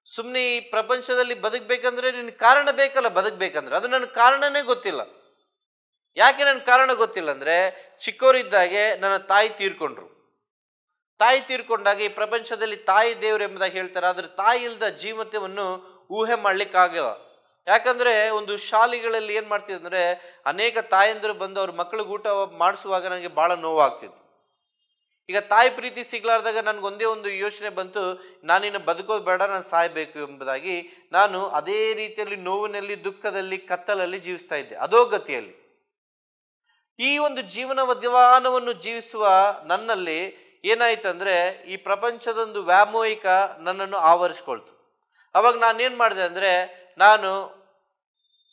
ಸುಮ್ಮನೆ ಈ ಪ್ರಪಂಚದಲ್ಲಿ ಬದುಕಬೇಕಂದ್ರೆ ನಿನ್ ಕಾರಣ ಬೇಕಲ್ಲ ಬದುಕಬೇಕಂದ್ರೆ, ಅದು ನನ್ನ ಕಾರಣನೇ ಗೊತ್ತಿಲ್ಲ. ಯಾಕೆ ನನ್ನ ಕಾರಣ ಗೊತ್ತಿಲ್ಲ ಅಂದ್ರೆ, ಚಿಕ್ಕವರಿದ್ದಾಗೆ ನನ್ನ ತಾಯಿ ತೀರ್ಕೊಂಡ್ರು. ತಾಯಿ ತೀರ್ಕೊಂಡಾಗ ಈ ಪ್ರಪಂಚದಲ್ಲಿ ತಾಯಿ ದೇವ್ರು ಎಂಬುದಾಗಿ ಹೇಳ್ತಾರೆ, ಆದ್ರೆ ತಾಯಿ ಇಲ್ದ ಜೀವಿತವನ್ನು ಊಹೆ ಮಾಡ್ಲಿಕ್ಕಾಗಲ್ಲ. ಯಾಕಂದ್ರೆ ಒಂದು ಶಾಲೆಗಳಲ್ಲಿ ಏನ್ ಮಾಡ್ತಿದ್ರೆ, ಅನೇಕ ತಾಯಂದಿರು ಬಂದು ಅವ್ರ ಮಕ್ಕಳಿಗೆ ಊಟ ಮಾಡಿಸುವಾಗ ನನಗೆ ಬಹಳ ನೋವಾಗ್ತಿತ್ತು. ಈಗ ತಾಯಿ ಪ್ರೀತಿ ಸಿಗ್ಲಾರ್ದಾಗ ನನ್ಗೊಂದೇ ಒಂದು ಯೋಚನೆ ಬಂತು, ನಾನಿನ್ನು ಬದುಕೋದು ಬೇಡ, ನಾನು ಸಾಯ್ಬೇಕು ಎಂಬುದಾಗಿ ನಾನು ಅದೇ ರೀತಿಯಲ್ಲಿ ನೋವಿನಲ್ಲಿ, ದುಃಖದಲ್ಲಿ, ಕತ್ತಲಲ್ಲಿ ಜೀವಿಸ್ತಾ ಇದ್ದೆ, ಅಧೋಗತಿಯಲ್ಲಿ. ಈ ಒಂದು ಜೀವನವನ್ನು ಜೀವಿಸುವ ನನ್ನಲ್ಲಿ ಏನಾಯ್ತಂದ್ರೆ, ಈ ಪ್ರಪಂಚದೊಂದು ವ್ಯಾಮೋಹಿಕ ನನ್ನನ್ನು ಆವರಿಸ್ಕೊಳ್ತು. ಅವಾಗ ನಾನೇನ್ ಮಾಡಿದೆ ಅಂದ್ರೆ, ನಾನು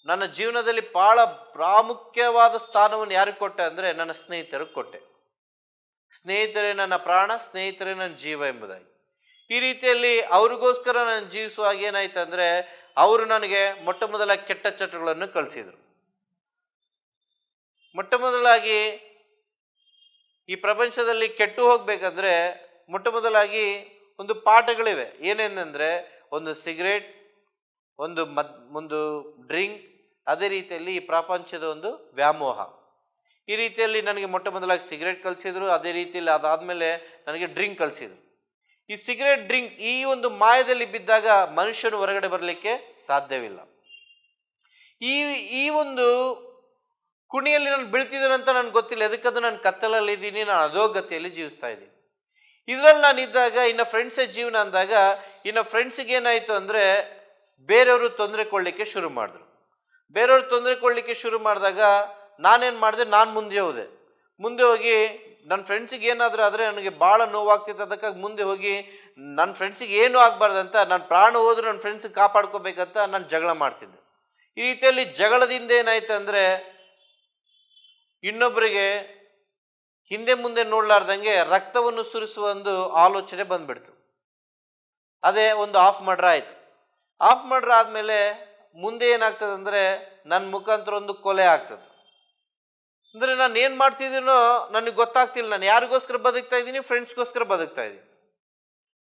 ನನ್ನ ಜೀವನದಲ್ಲಿ ಬಹಳ ಪ್ರಾಮುಖ್ಯವಾದ ಸ್ಥಾನವನ್ನು ಯಾರಿಗೆ ಕೊಟ್ಟೆ ಅಂದ್ರೆ, ನನ್ನ ಸ್ನೇಹಿತರಿಗೆ ಕೊಟ್ಟೆ. ಸ್ನೇಹಿತರೇ ನನ್ನ ಪ್ರಾಣ, ಸ್ನೇಹಿತರೇ ನನ್ನ ಜೀವ ಎಂಬುದಾಗಿ. ಈ ರೀತಿಯಲ್ಲಿ ಅವ್ರಿಗೋಸ್ಕರ ನಾನು ಜೀವಿಸುವಾಗ ಏನಾಯ್ತಂದ್ರೆ, ಅವರು ನನಗೆ ಮೊಟ್ಟ ಮೊದಲ ಕೆಟ್ಟ ಚಟಗಳನ್ನು ಕಲಿಸಿದ್ರು. ಮೊಟ್ಟ ಮೊದಲಾಗಿ ಈ ಪ್ರಪಂಚದಲ್ಲಿ ಕೆಟ್ಟು ಹೋಗ್ಬೇಕಂದ್ರೆ ಮೊಟ್ಟ ಮೊದಲಾಗಿ ಒಂದು ಪಾಠಗಳಿವೆ. ಏನೇನಂದ್ರೆ, ಒಂದು ಸಿಗರೇಟ್, ಒಂದು ಡ್ರಿಂಕ್, ಅದೇ ರೀತಿಯಲ್ಲಿ ಈ ಪ್ರಪಂಚದ ಒಂದು ವ್ಯಾಮೋಹ. ಈ ರೀತಿಯಲ್ಲಿ ನನಗೆ ಮೊಟ್ಟ ಮೊದಲಾಗಿ ಸಿಗರೇಟ್ ಕಲಿಸಿದ್ರು. ಅದೇ ರೀತಿಯಲ್ಲಿ ಅದಾದ್ಮೇಲೆ ನನಗೆ ಡ್ರಿಂಕ್ ಕಲಿಸಿದ್ರು. ಈ ಸಿಗರೇಟ್, ಡ್ರಿಂಕ್, ಈ ಒಂದು ಮಾಯದಲ್ಲಿ ಬಿದ್ದಾಗ ಮನುಷ್ಯನು ಹೊರಗಡೆ ಬರಲಿಕ್ಕೆ ಸಾಧ್ಯವಿಲ್ಲ. ಈ ಒಂದು ಕುಣಿಯಲ್ಲಿ ನಾನು ಬೀಳ್ತಿದ್ದೇನಂತ ನನ್ಗೆ ಗೊತ್ತಿಲ್ಲ. ಎದಕ್ಕಂದ್ರೆ ನಾನು ಕತ್ತಲಲ್ಲಿ ಇದ್ದೀನಿ, ನಾನು ಅಧೋಗತಿಯಲ್ಲಿ ಜೀವಿಸ್ತಾ ಇದ್ದೀನಿ. ಇದ್ರಲ್ಲಿ ನಾನು ಇದ್ದಾಗ ಇನ್ನು ಫ್ರೆಂಡ್ಸೇ ಜೀವನ ಅಂದಾಗ, ಇನ್ನು ಫ್ರೆಂಡ್ಸಿಗೆ ಏನಾಯ್ತು ಅಂದ್ರೆ, ಬೇರೆಯವರು ತೊಂದರೆ ಕೊಡ್ಲಿಕ್ಕೆ ಶುರು ಮಾಡಿದ್ರು. ಬೇರೆಯವರು ತೊಂದರೆ ಕೊಡ್ಲಿಕ್ಕೆ ಶುರು ಮಾಡಿದಾಗ ನಾನೇನ್ ಮಾಡಿದೆ, ನಾನು ಮುಂದೆ ಹೋಗಿ ನನ್ನ ಫ್ರೆಂಡ್ಸಿಗೆ ಏನಾದರೂ ಆದರೆ ನನಗೆ ಭಾಳ ನೋವಾಗ್ತಿತ್ತು. ಅದಕ್ಕಾಗಿ ಮುಂದೆ ಹೋಗಿ ನನ್ನ ಫ್ರೆಂಡ್ಸಿಗೆ ಏನೂ ಆಗಬಾರ್ದಂತ, ನನ್ನ ಪ್ರಾಣ ಹೋದ್ರು ನನ್ನ ಫ್ರೆಂಡ್ಸಿಗೆ ಕಾಪಾಡ್ಕೋಬೇಕಂತ ನಾನು ಜಗಳ ಮಾಡ್ತಿದ್ದೆ. ಈ ರೀತಿಯಲ್ಲಿ ಜಗಳದಿಂದ ಏನಾಯ್ತು ಅಂದರೆ, ಇನ್ನೊಬ್ಬರಿಗೆ ಹಿಂದೆ ಮುಂದೆ ನೋಡ್ಲಾರ್ದಂಗೆ ರಕ್ತವನ್ನು ಸುರಿಸುವ ಒಂದು ಆಲೋಚನೆ ಬಂದ್ಬಿಡ್ತು. ಅದೇ ಒಂದು ಆಫ್ ಮರ್ಡರ್ ಆಯ್ತು. ಆಫ್ ಮರ್ಡರ್ ಆದಮೇಲೆ ಮುಂದೆ ಏನಾಗ್ತದೆ ಅಂದರೆ, ನನ್ನ ಮುಖಾಂತರ ಒಂದು ಕೊಲೆ ಆಗ್ತದೆ. ಅಂದರೆ ನಾನು ಏನು ಮಾಡ್ತಿದ್ದೀನೋ ನನಗೆ ಗೊತ್ತಾಗ್ತಿಲ್ಲ. ನಾನು ಯಾರಿಗೋಸ್ಕರ ಬದುಕ್ತಾ ಇದ್ದೀನಿ? ಫ್ರೆಂಡ್ಸ್ಗೋಸ್ಕರ ಬದುಕ್ತಾ ಇದ್ದೀನಿ.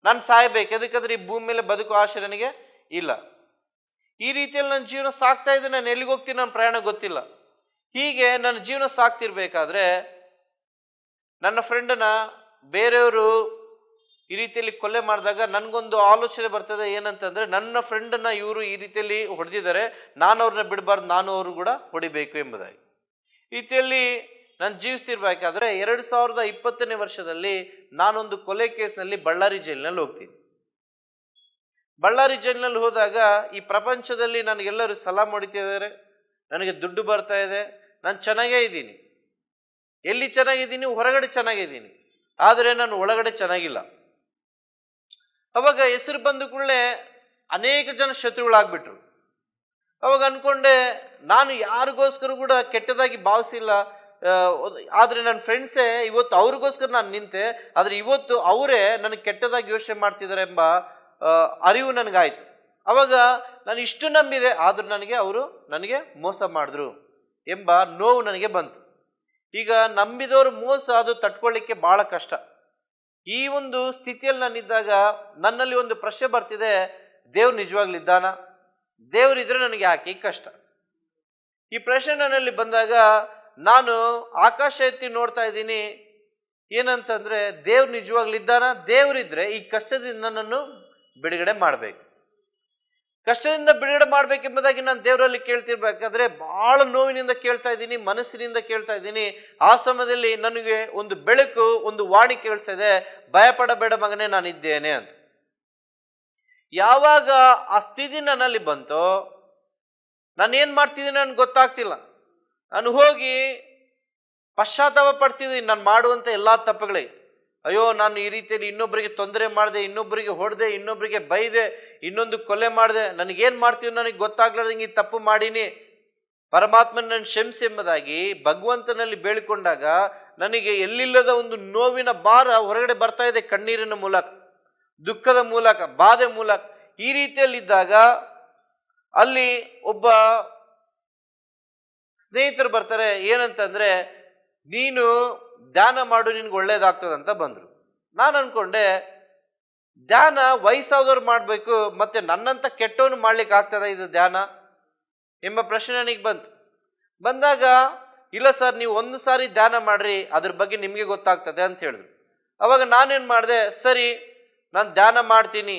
ನಾನು ಸಾಯ್ಬೇಕು, ಯಾಕಂದ್ರೆ ಈ ಭೂಮಿ ಮೇಲೆ ಬದುಕೋ ಆಶೆ ನನಗೆ ಇಲ್ಲ. ಈ ರೀತಿಯಲ್ಲಿ ನನ್ನ ಜೀವನ ಸಾಕ್ತಾ ಇದ್ದೀನಿ. ನಾನು ಎಲ್ಲಿಗೆ ಹೋಗ್ತೀನಿ, ನನ್ನ ಪ್ರಯಾಣ ಗೊತ್ತಿಲ್ಲ. ಹೀಗೆ ನನ್ನ ಜೀವನ ಸಾಕ್ತಿರ್ಬೇಕಾದ್ರೆ ನನ್ನ ಫ್ರೆಂಡನ್ನ ಬೇರೆಯವರು ಈ ರೀತಿಯಲ್ಲಿ ಕೊಲೆ ಮಾಡಿದಾಗ ನನಗೊಂದು ಆಲೋಚನೆ ಬರ್ತದೆ. ಏನಂತಂದ್ರೆ, ನನ್ನ ಫ್ರೆಂಡನ್ನ ಇವರು ಈ ರೀತಿಯಲ್ಲಿ ಹೊಡೆದಿದ್ದಾರೆ, ನಾನು ಅವ್ರನ್ನ ಬಿಡಬಾರ್ದು, ನಾನು ಅವರು ಕೂಡ ಹೊಡಿಬೇಕು ಎಂಬುದಾಗಿ ರೀತಿಯಲ್ಲಿ ನಾನು ಜೀವಿಸ್ತಿರ್ಬೇಕಾದ್ರೆ 2020ನೇ ವರ್ಷದಲ್ಲಿ ನಾನೊಂದು ಕೊಲೆ ಕೇಸ್ನಲ್ಲಿ ಬಳ್ಳಾರಿ ಜೈಲಿನಲ್ಲಿ ಹೋಗ್ತೀನಿ. ಬಳ್ಳಾರಿ ಜೈಲಿನಲ್ಲಿ ಹೋದಾಗ ಈ ಪ್ರಪಂಚದಲ್ಲಿ ನನಗೆಲ್ಲರೂ ಸಲಾಮ್ ಹೊಡಿತಿದ್ದಾರೆ, ನನಗೆ ದುಡ್ಡು ಬರ್ತಾ ಇದೆ, ನಾನು ಚೆನ್ನಾಗೇ ಇದ್ದೀನಿ. ಎಲ್ಲಿ ಚೆನ್ನಾಗಿದ್ದೀನಿ? ಹೊರಗಡೆ ಚೆನ್ನಾಗಿದ್ದೀನಿ, ಆದರೆ ನಾನು ಒಳಗಡೆ ಚೆನ್ನಾಗಿಲ್ಲ. ಅವಾಗ ಹೆಸರು ಬಂದ ಕೂಡಲೇ ಅನೇಕ ಜನ ಶತ್ರುಗಳಾಗ್ಬಿಟ್ರು. ಅವಾಗ ಅನ್ಕೊಂಡೆ, ನಾನು ಯಾರಿಗೋಸ್ಕರ ಕೂಡ ಕೆಟ್ಟದಾಗಿ ಭಾವಿಸಿಲ್ಲ, ಆದರೆ ನನ್ನ ಫ್ರೆಂಡ್ಸೇ ಇವತ್ತು ಅವ್ರಿಗೋಸ್ಕರ ನಾನು ನಿಂತೆ, ಆದರೆ ಇವತ್ತು ಅವರೇ ನನಗೆ ಕೆಟ್ಟದಾಗಿ ಯೋಚನೆ ಮಾಡ್ತಿದ್ದಾರೆ ಎಂಬ ಅರಿವು ನನಗಾಯ್ತು. ಅವಾಗ ನಾನು ಇಷ್ಟು ನಂಬಿದೆ, ಆದರೂ ನನಗೆ ಮೋಸ ಮಾಡಿದ್ರು ಎಂಬ ನೋವು ನನಗೆ ಬಂತು. ಈಗ ನಂಬಿದವರು ಮೋಸ ಅದು ತಟ್ಕೊಳ್ಳಿಕ್ಕೆ ಬಹಳ ಕಷ್ಟ. ಈ ಒಂದು ಸ್ಥಿತಿಯಲ್ಲಿ ನಾನಿದ್ದಾಗ ನನ್ನಲ್ಲಿ ಒಂದು ಪ್ರಶ್ನೆ ಬರ್ತಿದೆ, ದೇವ್ರು ನಿಜವಾಗ್ಲಿದ್ದಾನ? ದೇವರಿದ್ರೆ ನನಗೆ ಯಾಕೆ ಈ ಕಷ್ಟ? ಈ ಪ್ರಶ್ನೆ ನನ್ನಲ್ಲಿ ಬಂದಾಗ ನಾನು ಆಕಾಶ ಎತ್ತಿ ನೋಡ್ತಾ ಇದ್ದೀನಿ. ಏನಂತಂದ್ರೆ, ದೇವ್ರು ನಿಜವಾಗ್ಲಿದ್ದಾನ? ದೇವರಿದ್ರೆ ಈ ಕಷ್ಟದಿಂದ ನನ್ನನ್ನು ಬಿಡುಗಡೆ ಮಾಡಬೇಕು. ಕಷ್ಟದಿಂದ ಬಿಡುಗಡೆ ಮಾಡ್ಬೇಕೆಂಬುದಾಗಿ ನಾನು ದೇವರಲ್ಲಿ ಕೇಳ್ತಿರ್ಬೇಕಾದ್ರೆ ಬಹಳ ನೋವಿನಿಂದ ಕೇಳ್ತಾ ಇದ್ದೀನಿ, ಮನಸ್ಸಿನಿಂದ ಕೇಳ್ತಾ ಇದ್ದೀನಿ. ಆ ಸಮಯದಲ್ಲಿ ನನಗೆ ಒಂದು ಬೆಳಕು, ಒಂದು ವಾಣಿ ಕೇಳಿಸ್ತಾ ಇದೆ, ಭಯಪಡಬೇಡ ಮಗನೇ, ನಾನಿದ್ದೇನೆ ಅಂತ. ಯಾವಾಗ ಆ ಸ್ಥಿತಿ ನನ್ನಲ್ಲಿ ಬಂತೋ, ನಾನು ಏನ್ ಮಾಡ್ತಿದ್ದೀನಿ ನನಗೆ ಗೊತ್ತಾಗ್ತಿಲ್ಲ. ನಾನು ಹೋಗಿ ಪಶ್ಚಾತ್ತಾಪ ಪಡ್ತಿದ್ದೀನಿ ನಾನು ಮಾಡುವಂತ ಎಲ್ಲಾ ತಪ್ಪುಗಳಿಗೆ. ಅಯ್ಯೋ, ನಾನು ಈ ರೀತಿಯಲ್ಲಿ ಇನ್ನೊಬ್ಬರಿಗೆ ತೊಂದರೆ ಮಾಡಿದೆ, ಇನ್ನೊಬ್ಬರಿಗೆ ಹೊಡೆದೆ, ಇನ್ನೊಬ್ಬರಿಗೆ ಬೈದೆ, ಇನ್ನೊಂದು ಕೊಲೆ ಮಾಡಿದೆ, ನನಗೇನು ಮಾಡ್ತೀವಿ ನನಗೆ ಗೊತ್ತಾಗ್ಲಾರ್ದಂಗೆ ಈ ತಪ್ಪು ಮಾಡೀನಿ, ಪರಮಾತ್ಮನ ನನ್ನ ಕ್ಷಮಿಸಿ ಎಂಬುದಾಗಿ ಭಗವಂತನಲ್ಲಿ ಬೇಡಿಕೊಂಡಾಗ ನನಗೆ ಎಲ್ಲಿಲ್ಲದ ಒಂದು ನೋವಿನ ಭಾರ ಹೊರಗಡೆ ಬರ್ತಾ ಇದೆ, ಕಣ್ಣೀರಿನ ಮೂಲಕ, ದುಃಖದ ಮೂಲಕ, ಬಾಧೆ ಮೂಲಕ. ಈ ರೀತಿಯಲ್ಲಿದ್ದಾಗ ಅಲ್ಲಿ ಒಬ್ಬ ಸ್ನೇಹಿತರು ಬರ್ತಾರೆ. ಏನಂತಂದ್ರೆ, ನೀನು ಧ್ಯಾನ ಮಾಡು, ನಿನ್ಗೆ ಒಳ್ಳೇದಾಗ್ತದಂತ ಬಂದ್ರು. ನಾನು ಅನ್ಕೊಂಡೆ, ಧ್ಯಾನ ವಯಸ್ಸಾದವ್ರು ಮಾಡ್ಬೇಕು, ಮತ್ತೆ ನನ್ನಂತ ಕೆಟ್ಟವನು ಮಾಡ್ಲಿಕ್ಕೆ ಆಗ್ತದ ಇದು ಧ್ಯಾನ ಎಂಬ ಪ್ರಶ್ನೆ ನನಗೆ ಬಂದಾಗ, ಇಲ್ಲ ಸರ್, ನೀವು ಒಂದು ಸಾರಿ ಧ್ಯಾನ ಮಾಡ್ರಿ, ಅದ್ರ ಬಗ್ಗೆ ನಿಮ್ಗೆ ಗೊತ್ತಾಗ್ತದೆ ಅಂತ ಹೇಳಿದ್ರು. ಅವಾಗ ನಾನೇನ್ ಮಾಡಿದೆ, ಸರಿ ನಾನು ಧ್ಯಾನ ಮಾಡ್ತೀನಿ.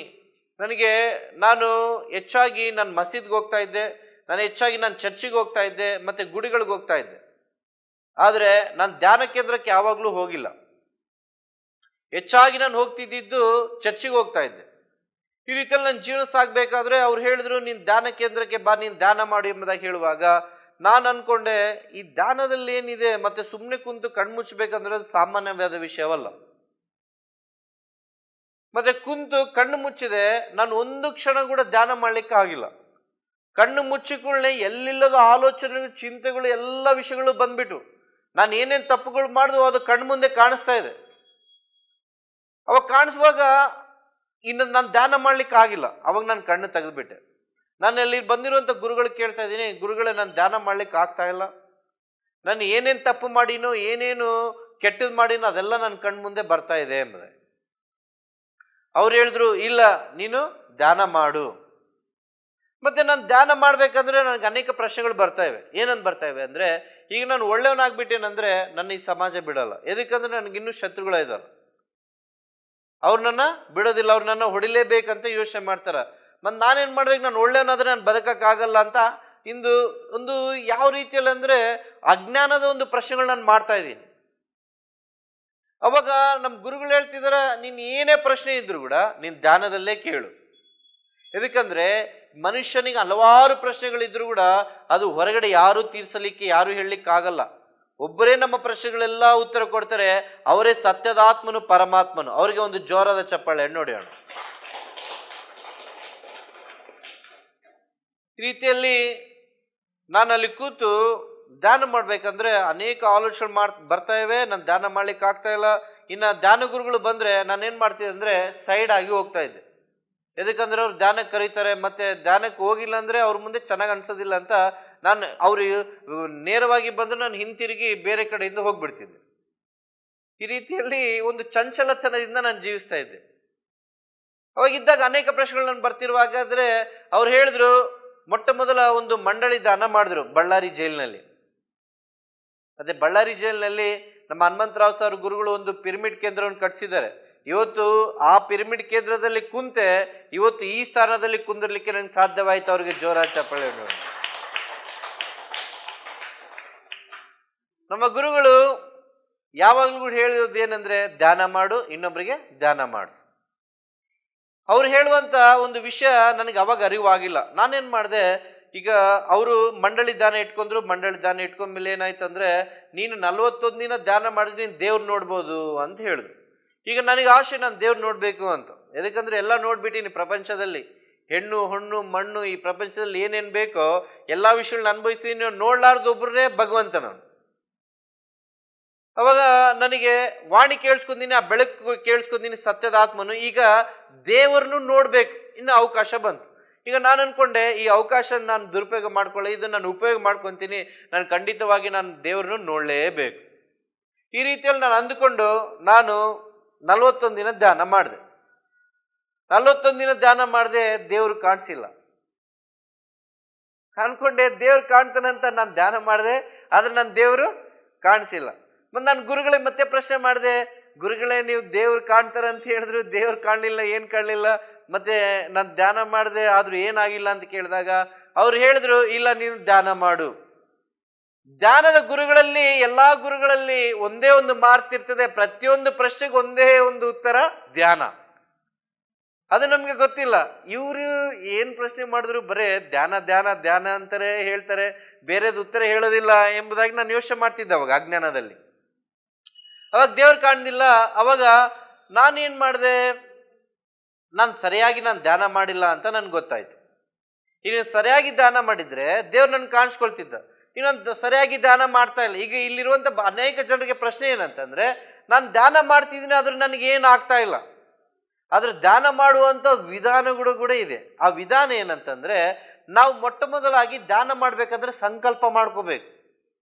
ನಾನು ಹೆಚ್ಚಾಗಿ ನಾನು ಮಸೀದ್ಗೆ ಹೋಗ್ತಾ ಇದ್ದೆ, ನಾನು ಚರ್ಚಿಗೆ ಹೋಗ್ತಾ ಇದ್ದೆ, ಮತ್ತೆ ಗುಡಿಗಳಿಗೆ ಹೋಗ್ತಾ ಇದ್ದೆ. ಆದರೆ ನಾನು ಧ್ಯಾನ ಕೇಂದ್ರಕ್ಕೆ ಯಾವಾಗಲೂ ಹೋಗಿಲ್ಲ. ಹೆಚ್ಚಾಗಿ ನಾನು ಹೋಗ್ತಿದ್ದು ಚರ್ಚಿಗೆ ಹೋಗ್ತಾ ಇದ್ದೆ. ಈ ರೀತಿಯಲ್ಲಿ ನನ್ನ ಜೀವನ ಸಾಗಬೇಕಾದ್ರೆ ಅವ್ರು ಹೇಳಿದ್ರು, ನೀನು ಧ್ಯಾನ ಕೇಂದ್ರಕ್ಕೆ ಬಾ, ನೀನು ಧ್ಯಾನ ಮಾಡಿ ಎಂಬುದಾಗಿ ಹೇಳುವಾಗ ನಾನು ಅನ್ಕೊಂಡೆ, ಈ ಧ್ಯಾನದಲ್ಲಿ ಏನಿದೆ, ಮತ್ತೆ ಸುಮ್ಮನೆ ಕುಂತು ಕಣ್ಮುಚ್ಚಬೇಕಂದ್ರೆ ಅದು ಸಾಮಾನ್ಯವಾದ ವಿಷಯವಲ್ಲ. ಮತ್ತೆ ಕುಂತು ಕಣ್ಣು ಮುಚ್ಚಿದೆ, ನಾನು ಒಂದು ಕ್ಷಣ ಕೂಡ ಧ್ಯಾನ ಮಾಡ್ಲಿಕ್ಕೆ ಆಗಿಲ್ಲ. ಕಣ್ಣು ಮುಚ್ಚಿಕೊಳ್ಳೆ ಎಲ್ಲಿಲ್ಲದ ಆಲೋಚನೆಗಳು, ಚಿಂತೆಗಳು, ಎಲ್ಲ ವಿಷಯಗಳು ಬಂದ್ಬಿಟ್ಟು ನಾನು ಏನೇನು ತಪ್ಪುಗಳು ಮಾಡಿದ್ವು ಅದು ಕಣ್ಣು ಮುಂದೆ ಕಾಣಿಸ್ತಾ ಇದೆ. ಅವಾಗ ಕಾಣಿಸುವಾಗ ಇನ್ನು ನಾನು ಧ್ಯಾನ ಮಾಡ್ಲಿಕ್ಕೆ ಆಗಿಲ್ಲ. ಅವಾಗ ನಾನು ಕಣ್ಣು ತೆಗೆದ್ಬಿಟ್ಟೆ. ನಾನು ಅಲ್ಲಿ ಬಂದಿರುವಂಥ ಗುರುಗಳು ಕೇಳ್ತಾ ಇದ್ದೀನಿ, ಗುರುಗಳೇ ನಾನು ಧ್ಯಾನ ಮಾಡ್ಲಿಕ್ಕೆ ಆಗ್ತಾ ಇಲ್ಲ, ನಾನು ಏನೇನು ತಪ್ಪು ಮಾಡಿನೋ, ಏನೇನು ಕೆಟ್ಟದ್ದು ಮಾಡಿನೋ ಅದೆಲ್ಲ ನನ್ನ ಕಣ್ಣು ಮುಂದೆ ಬರ್ತಾ ಇದೆ ಎಂಬುದೇ. ಅವ್ರು ಹೇಳಿದ್ರು, ಇಲ್ಲ ನೀನು ಧ್ಯಾನ ಮಾಡು. ಮತ್ತೆ ನಾನು ಧ್ಯಾನ ಮಾಡ್ಬೇಕಂದ್ರೆ ನನಗೆ ಅನೇಕ ಪ್ರಶ್ನೆಗಳು ಬರ್ತಾ ಇವೆ. ಏನಂತ ಬರ್ತಾ ಇವೆ ಅಂದ್ರೆ, ಈಗ ನಾನು ಒಳ್ಳೆಯವನಾಗ್ಬಿಟ್ಟೇನಂದ್ರೆ ನನ್ನ ಈ ಸಮಾಜ ಬಿಡಲ್ಲ. ಎದಕ್ಕಂದ್ರೆ ನನಗಿನ್ನೂ ಶತ್ರುಗಳ ಇದ್ದಾರೆ, ಅವ್ರು ನನ್ನ ಬಿಡೋದಿಲ್ಲ, ಅವ್ರು ನನ್ನ ಹೊಡಿಲೇಬೇಕಂತ ಯೋಚನೆ ಮಾಡ್ತಾರ. ಮತ್ತೆ ನಾನೇನ್ ಮಾಡ್ಬೇಕು, ನಾನು ಒಳ್ಳೆಯವನಾದ್ರೆ ನಾನು ಬದುಕಕ್ಕಾಗಲ್ಲ ಅಂತ ಇಂದು ಒಂದು ಯಾವ ರೀತಿಯಲ್ಲಿ ಅಂದ್ರೆ ಅಜ್ಞಾನದ ಒಂದು ಪ್ರಶ್ನೆಗಳು ನಾನು ಮಾಡ್ತಾ ಇದ್ದೀನಿ. ಅವಾಗ ನಮ್ಮ ಗುರುಗಳು ಹೇಳ್ತಿದಾರ, ನೀನ್ ಏನೇ ಪ್ರಶ್ನೆ ಇದ್ರು ಕೂಡ ನೀನ್ ಧ್ಯಾನದಲ್ಲೇ ಕೇಳು. ಎದಕ್ಕಂದ್ರೆ ಮನುಷ್ಯನಿಗೆ ಹಲವಾರು ಪ್ರಶ್ನೆಗಳಿದ್ರು ಕೂಡ ಅದು ಹೊರಗಡೆ ಯಾರು ತೀರ್ಸಲಿಕ್ಕೆ, ಯಾರು ಹೇಳಲಿಕ್ಕೆ ಆಗಲ್ಲ. ಒಬ್ಬರೇ ನಮ್ಮ ಪ್ರಶ್ನೆಗಳೆಲ್ಲ ಉತ್ತರ ಕೊಡ್ತಾರೆ, ಅವರೇ ಸತ್ಯದ ಆತ್ಮನು, ಪರಮಾತ್ಮನು. ಅವರಿಗೆ ಒಂದು ಜೋರಾದ ಚಪ್ಪಾಳೆ ನೋಡಿ ಅಣ್ಣ. ಈ ರೀತಿಯಲ್ಲಿ ನಾನು ಅಲ್ಲಿ ಕೂತು ಧ್ಯಾನ ಮಾಡ್ಬೇಕಂದ್ರೆ ಅನೇಕ ಆಲೋಚನೆ ಬರ್ತಾ ಇವೆ, ನಾನು ಧ್ಯಾನ ಮಾಡ್ಲಿಕ್ಕೆ ಆಗ್ತಾ ಇಲ್ಲ. ಇನ್ನು ಧ್ಯಾನ ಗುರುಗಳು ಬಂದ್ರೆ ನಾನೇನ್ ಮಾಡ್ತಿದ್ದೆ ಅಂದ್ರೆ ಸೈಡ್ ಆಗಿ ಹೋಗ್ತಾ ಇದ್ದೆ. ಎದಕ್ಕಂದ್ರೆ ಅವ್ರು ಧ್ಯಾನಕ್ಕೆ ಕರೀತಾರೆ, ಮತ್ತೆ ಧ್ಯಾನಕ್ಕೆ ಹೋಗಿಲ್ಲ ಅಂದ್ರೆ ಅವ್ರ ಮುಂದೆ ಚೆನ್ನಾಗಿ ಅನ್ಸೋದಿಲ್ಲ ಅಂತ ನಾನು ಅವ್ರು ನೇರವಾಗಿ ಬಂದ್ರೆ ನಾನು ಹಿಂತಿರುಗಿ ಬೇರೆ ಕಡೆಯಿಂದ ಹೋಗ್ಬಿಡ್ತಿದ್ದೆ. ಈ ರೀತಿಯಲ್ಲಿ ಒಂದು ಚಂಚಲತನದಿಂದ ನಾನು ಜೀವಿಸ್ತಾ ಇದ್ದೆ. ಅವಾಗಿದ್ದಾಗ ಅನೇಕ ಪ್ರಶ್ನೆಗಳು ನಾನು ಬರ್ತಿರುವಾಗಾದ್ರೆ ಅವ್ರು ಹೇಳಿದ್ರು, ಮೊಟ್ಟ ಮೊದಲ ಒಂದು ಮಂಡಳಿ ದಾನ ಮಾಡಿದ್ರು ಬಳ್ಳಾರಿ ಜೈಲಿನಲ್ಲಿ. ಅದೇ ಬಳ್ಳಾರಿ ಜೈಲಿನಲ್ಲಿ ನಮ್ಮ ಹನುಮಂತರಾವ್ ಸರ್ ಗುರುಗಳು ಒಂದು ಪಿರಮಿಡ್ ಕೇಂದ್ರವನ್ನು ಕಟ್ಸಿದ್ದಾರೆ. ಇವತ್ತು ಆ ಪಿರಮಿಡ್ ಕೇಂದ್ರದಲ್ಲಿ ಕುಂತೆ ಇವತ್ತು ಈ ಸ್ಥಾನದಲ್ಲಿ ಕುಂದಿರ್ಲಿಕ್ಕೆ ನಂಗೆ ಸಾಧ್ಯವಾಯ್ತು. ಅವ್ರಿಗೆ ಜೋರಾದ ಚಪ್ಪಾಳೆ. ನಮ್ಮ ಗುರುಗಳು ಯಾವಾಗ್ಲೂ ಹೇಳಿರೋದು ಏನಂದ್ರೆ, ಧ್ಯಾನ ಮಾಡು, ಇನ್ನೊಬ್ಬರಿಗೆ ಧ್ಯಾನ ಮಾಡಿಸು. ಅವ್ರು ಹೇಳುವಂತ ಒಂದು ವಿಷಯ ನನಗೆ ಅವಾಗ ಅರಿವಾಗಿಲ್ಲ. ನಾನೇನ್ ಮಾಡಿದೆ, ಈಗ ಅವರು ಮಂಡಳಿ ಧ್ಯಾನ ಇಟ್ಕೊಂಡ್ರು. ಮಂಡಳಿ ಧ್ಯಾನ ಇಟ್ಕೊಂಡ್ಮೇಲೆ ಏನಾಯ್ತಂದ್ರೆ, ನೀನು 41 ದಿನ ಧ್ಯಾನ ಮಾಡಿದ್ರೆ ನೀನು ದೇವ್ರು ನೋಡ್ಬೋದು ಅಂತ ಹೇಳಿದ್ರು. ಈಗ ನನಗೆ ಆಸೆ, ನಾನು ದೇವ್ರು ನೋಡ್ಬೇಕು ಅಂತ. ಎದಕ್ಕಂದ್ರೆ ಎಲ್ಲ ನೋಡ್ಬಿಟ್ಟಿನಿ ಪ್ರಪಂಚದಲ್ಲಿ, ಹೆಣ್ಣು ಹೊಣ್ಣು ಮಣ್ಣು, ಈ ಪ್ರಪಂಚದಲ್ಲಿ ಏನೇನ್ ಬೇಕೋ ಎಲ್ಲಾ ವಿಷಯಗಳನ್ನ ಅನುಭವಿಸಿ ನೋಡ್ಲಾರ್ದು ಒಬ್ಬರೇ ಭಗವಂತ ನಾನು. ಅವಾಗ ನನಗೆ ವಾಣಿ ಕೇಳಿಸ್ಕೊಂತೀನಿ, ಆ ಬೆಳಕು ಕೇಳಿಸ್ಕೊಂತೀನಿ, ಸತ್ಯದ ಆತ್ಮನು. ಈಗ ದೇವರನ್ನು ನೋಡ್ಬೇಕು ಇನ್ನು ಅವಕಾಶ ಬಂತು. ಈಗ ನಾನು ಅನ್ಕೊಂಡೆ ಈ ಅವಕಾಶ ನಾನು ದುರುಪಯೋಗ ಮಾಡ್ಕೊಳ್ಳಿ, ಇದನ್ನು ನಾನು ಉಪಯೋಗ ಮಾಡ್ಕೊತೀನಿ, ನಾನು ಖಂಡಿತವಾಗಿ ನಾನು ದೇವ್ರನ್ನು ನೋಡಲೇಬೇಕು. ಈ ರೀತಿಯಲ್ಲಿ ನಾನು ಅಂದುಕೊಂಡು ನಾನು 41 ದಿನ ಧ್ಯಾನ ಮಾಡಿದೆ. 41 ದಿನ ಧ್ಯಾನ ಮಾಡಿದೆ, ದೇವ್ರು ಕಾಣಿಸಿಲ್ಲ. ಅನ್ಕೊಂಡೆ ದೇವ್ರು ಕಾಣ್ತಾನಂತ ನಾನು ಧ್ಯಾನ ಮಾಡಿದೆ, ಆದ್ರೆ ನನ್ನ ದೇವರು ಕಾಣಿಸಿಲ್ಲ. ಮತ್ತು ನಾನು ಗುರುಗಳಿಗೆ ಮತ್ತೆ ಪ್ರಶ್ನೆ ಮಾಡಿದೆ, ಗುರುಗಳೇ ನೀವು ದೇವ್ರು ಕಾಣ್ತಾರೆ ಅಂತ ಹೇಳಿದ್ರು, ದೇವ್ರು ಕಾಣಲಿಲ್ಲ, ಏನು ಕಾಣಲಿಲ್ಲ, ಮತ್ತೆ ನಾನು ಧ್ಯಾನ ಮಾಡಿದೆ ಆದ್ರೂ ಏನಾಗಿಲ್ಲ ಅಂತ ಕೇಳಿದಾಗ ಅವ್ರು ಹೇಳಿದ್ರು, ಇಲ್ಲ ನೀನು ಧ್ಯಾನ ಮಾಡು. ಧ್ಯಾನದ ಗುರುಗಳಲ್ಲಿ, ಎಲ್ಲಾ ಗುರುಗಳಲ್ಲಿ ಒಂದೇ ಒಂದು ಮಾರ್ತಿರ್ತದೆ, ಪ್ರತಿಯೊಂದು ಪ್ರಶ್ನೆಗೆ ಒಂದೇ ಒಂದು ಉತ್ತರ, ಧ್ಯಾನ. ಅದು ನಮ್ಗೆ ಗೊತ್ತಿಲ್ಲ. ಇವರು ಏನ್ ಪ್ರಶ್ನೆ ಮಾಡಿದ್ರು ಬರೇ ಧ್ಯಾನ ಧ್ಯಾನ ಧ್ಯಾನ ಅಂತಾರೆ, ಹೇಳ್ತಾರೆ, ಬೇರೆದು ಉತ್ತರ ಹೇಳೋದಿಲ್ಲ ಎಂಬುದಾಗಿ ನಾನು ಯೋಚನೆ ಮಾಡ್ತಿದ್ದೆ ಅವಾಗ ಅಜ್ಞಾನದಲ್ಲಿ. ಅವಾಗ ದೇವ್ರು ಕಾಣಲಿಲ್ಲ. ಅವಾಗ ನಾನೇನ್ ಮಾಡಿದೆ, ನಾನು ಸರಿಯಾಗಿ ಧ್ಯಾನ ಮಾಡಿಲ್ಲ ಅಂತ ನನ್ಗೆ ಗೊತ್ತಾಯ್ತು. ಈಗ ಸರಿಯಾಗಿ ಧ್ಯಾನ ಮಾಡಿದ್ರೆ ದೇವ್ರು ನನ್ಗೆ ಕಾಣಿಸ್ಕೊಳ್ತಿದ್ದ. ಈಗ ನಾನು ಸರಿಯಾಗಿ ಧ್ಯಾನ ಮಾಡ್ತಾ ಇಲ್ಲ. ಈಗ ಇಲ್ಲಿರುವಂತ ಅನೇಕ ಜನರಿಗೆ ಪ್ರಶ್ನೆ ಏನಂತಂದ್ರೆ, ನಾನು ಧ್ಯಾನ ಮಾಡ್ತಿದ್ದೀನಿ ಆದ್ರೆ ನನಗೆ ಏನು ಆಗ್ತಾ ಇಲ್ಲ. ಆದ್ರೆ ಧ್ಯಾನ ಮಾಡುವಂತ ವಿಧಾನಗಳು ಕೂಡ ಇದೆ. ಆ ವಿಧಾನ ಏನಂತಂದ್ರೆ, ನಾವು ಮೊಟ್ಟ ಮೊದಲಾಗಿ ಧ್ಯಾನ ಮಾಡ್ಬೇಕಂದ್ರೆ ಸಂಕಲ್ಪ ಮಾಡ್ಕೋಬೇಕು.